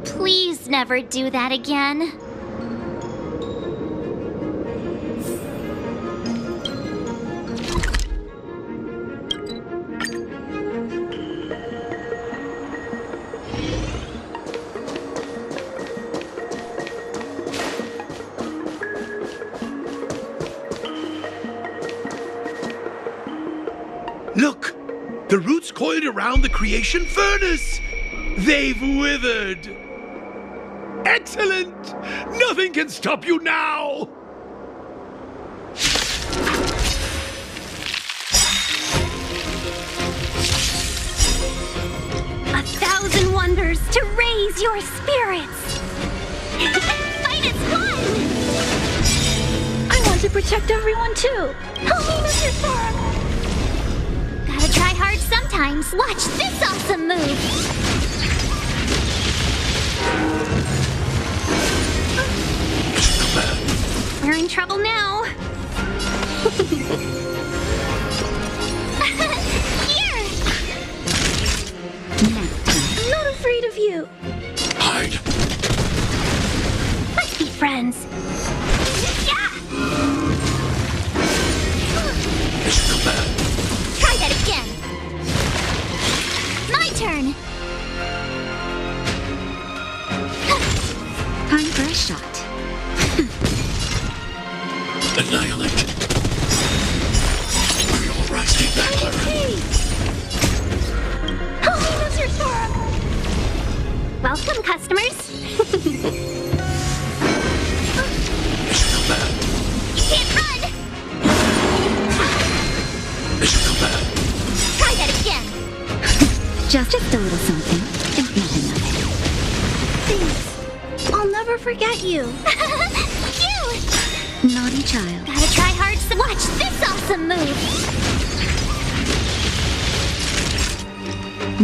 Please never do that again. Look! The roots coiled around the creation furnace! They've withered! Excellent! Nothing can stop you now! A thousand wonders to raise your spirits! Fight is fun! I want to protect everyone too! Help me, Mr. Thorpe! Gotta try hard sometimes. Watch this awesome move! We're in trouble now. Here! I'm not afraid of you. Hide. Let's be friends. Yeah! Try that again. My turn. Time for a shot. Annihilate. Are you alright? Take that, Clara. Help me, Mr. Thorpe. Welcome, customers. You can't run! Try that again. Just a little something. If nothing of it. Thanks. I'll never forget you. Cute! Naughty child. Gotta try hard. Watch this awesome move.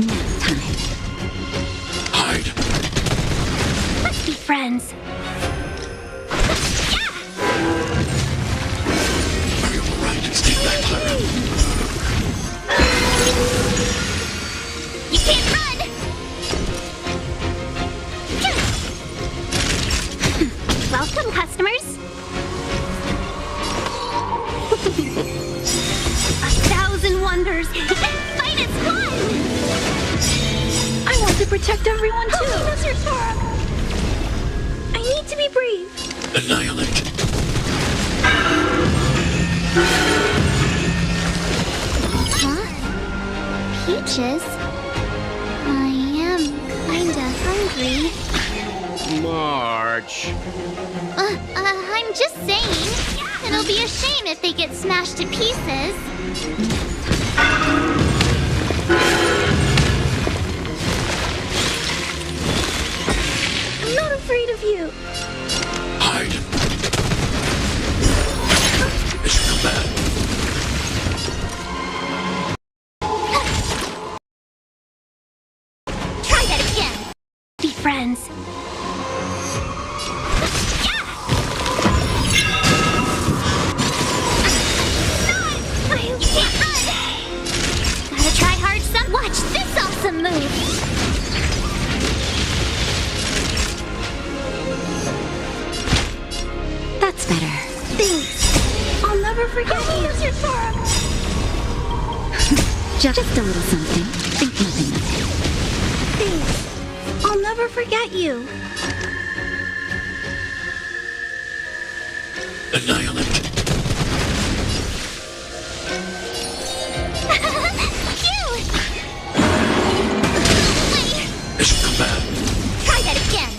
Nap time. Hide. Let's be friends. Are you alright? Take that, Clara. You can't run! Welcome, customers. A thousand wonders. Fight is fun! I want to protect everyone too. Help me, Mr. Thorpe. I need to be brave. Annihilate. Huh? Peaches? I am kinda hungry. March. I'm just saying. It'll be a shame if they get smashed to pieces. I'm not afraid of you. Hide. It's come back. Try that again. Be friends. You can't run! Gotta try hard some. Watch this awesome move. Just a little something. Think nothing of it. Thanks. I'll never forget you. Annihilate. Mission command. Try that again.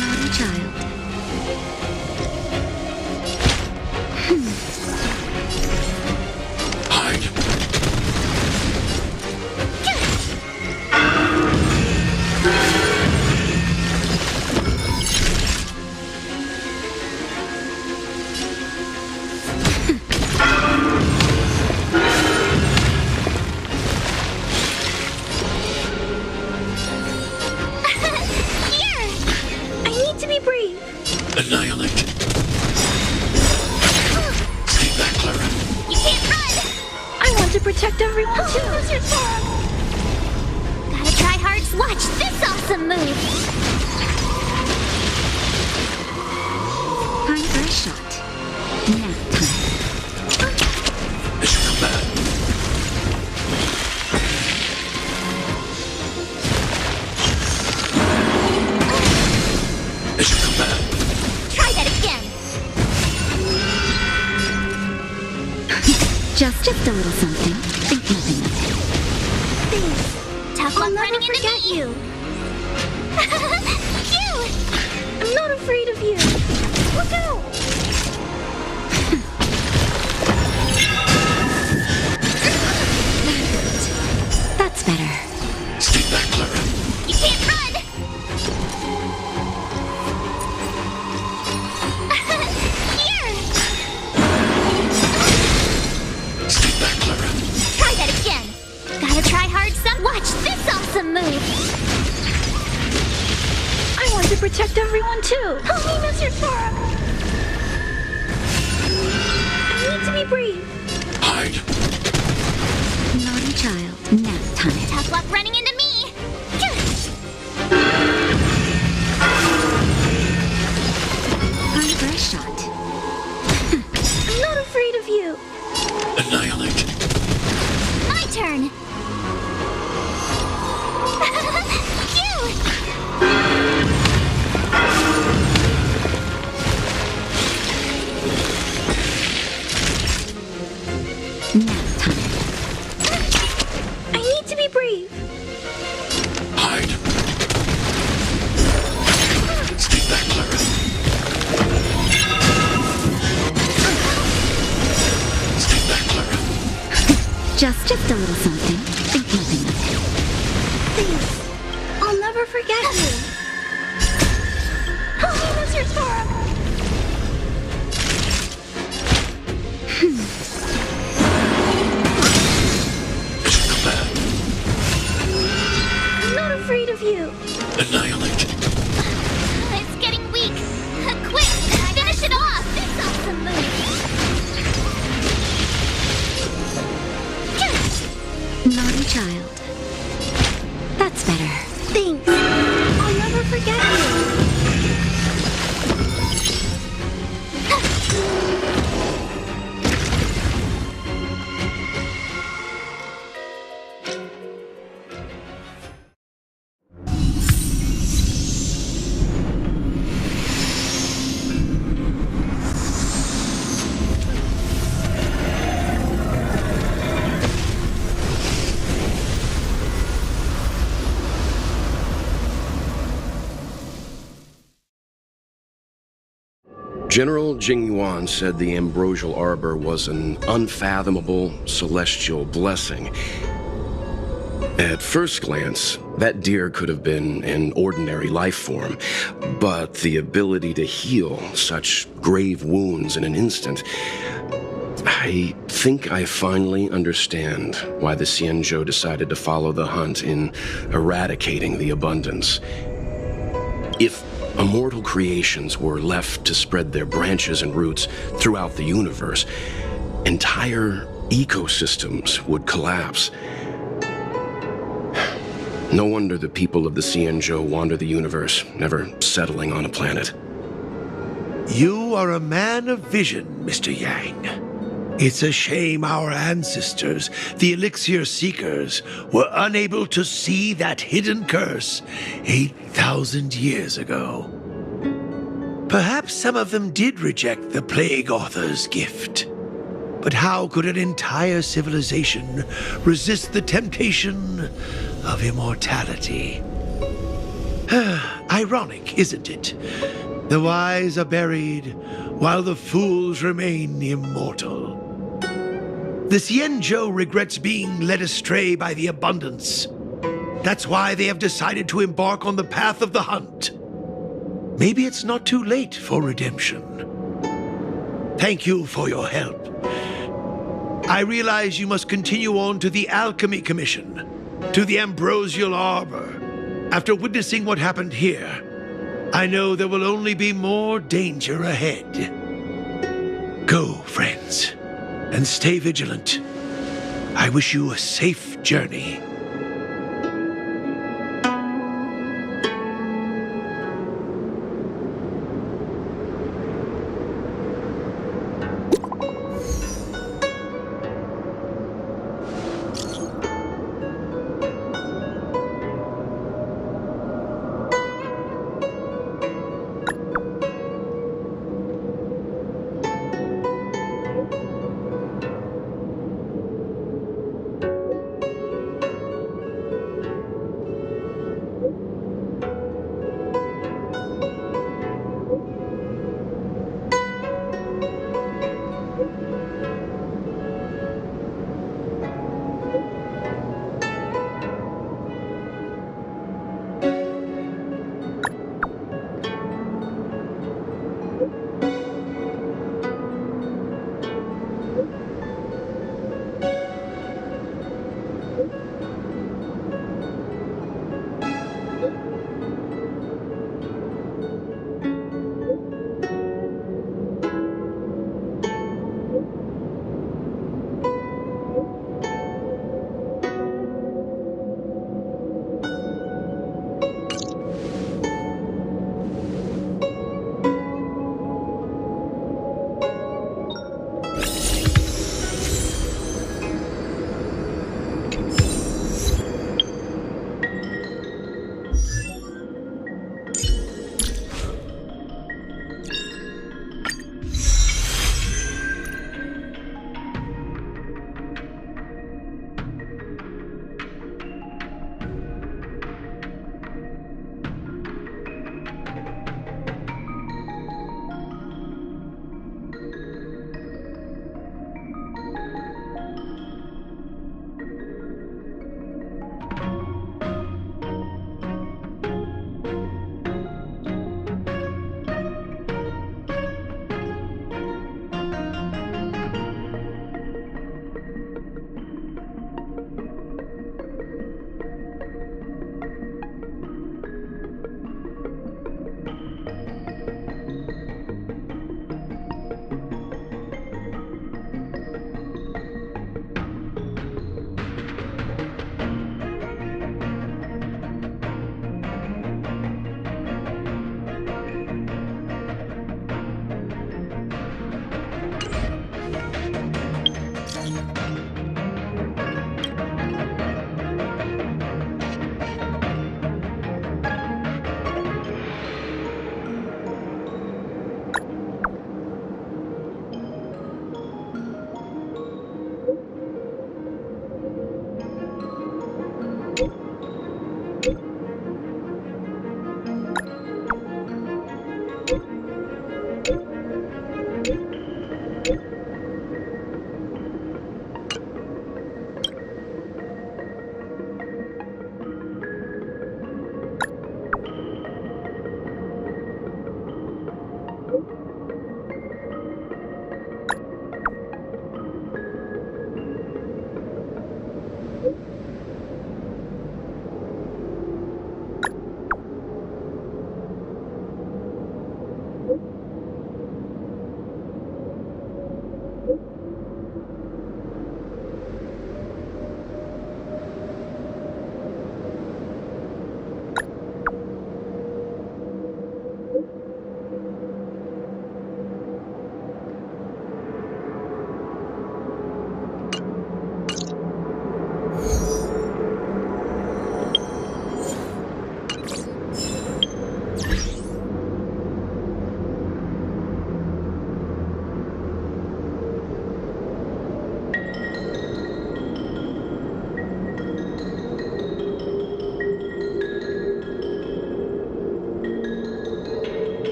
Naughty child. Hide. Annihilate. Stay back, Clara. You can't run! I want to protect everyone too. Gotta try hard to watch this awesome move! Time for a shot. Nap time. Mission command. Mission command. Try that again! Just a little something. Think nothing of it. Thanks. Tough luck running into me! You. Phew! I'm not afraid of you. Look out! That's better. Stay back, Clara. You can't run! Here! Stay back, Clara. Try that again! Gotta try hard some. Watch this awesome move! I want to protect everyone too. Help me, Mr. Sora! I need to be brave. Hide. Naughty child. Nap time. Tough luck running into me! Time for a shot. I'm not afraid of you. Annihilate. My turn! Phew! Nap time. I need to be brave. Hide. Stay back, Clara. Stay back, Clara. Just a little something. Think nothing of it. Thanks. I'll never forget you. Help me, Mr. Sora. Mission command. I'm not afraid of you. Annihilate. It's getting weak! Quick! Finish it off! This awesome move! Naughty child. That's better. Thanks. I'll never forget you. General Jing Yuan said the ambrosial arbor was an unfathomable celestial blessing. At first glance, that deer could have been an ordinary life form, but the ability to heal such grave wounds in an instant... I think I finally understand why the Xianzhou decided to follow the hunt in eradicating the abundance. If immortal creations were left to spread their branches and roots throughout the universe, entire ecosystems would collapse. No wonder the people of the Xianzhou wander the universe, never settling on a planet. You are a man of vision, Mr. Yang. It's a shame our ancestors, the Elixir Seekers, were unable to see that hidden curse 8,000 years ago. Perhaps some of them did reject the Plague Author's gift. But how could an entire civilization resist the temptation of immortality? Ironic, isn't it? The wise are buried, while the fools remain immortal. The Xianzhou regrets being led astray by the abundance. That's why they have decided to embark on the path of the hunt. Maybe it's not too late for redemption. Thank you for your help. I realize you must continue on to the Alchemy Commission, to the Ambrosial Arbor. After witnessing what happened here, I know there will only be more danger ahead. Go, friends, and stay vigilant. I wish you a safe journey.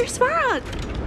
Mr. Svarog!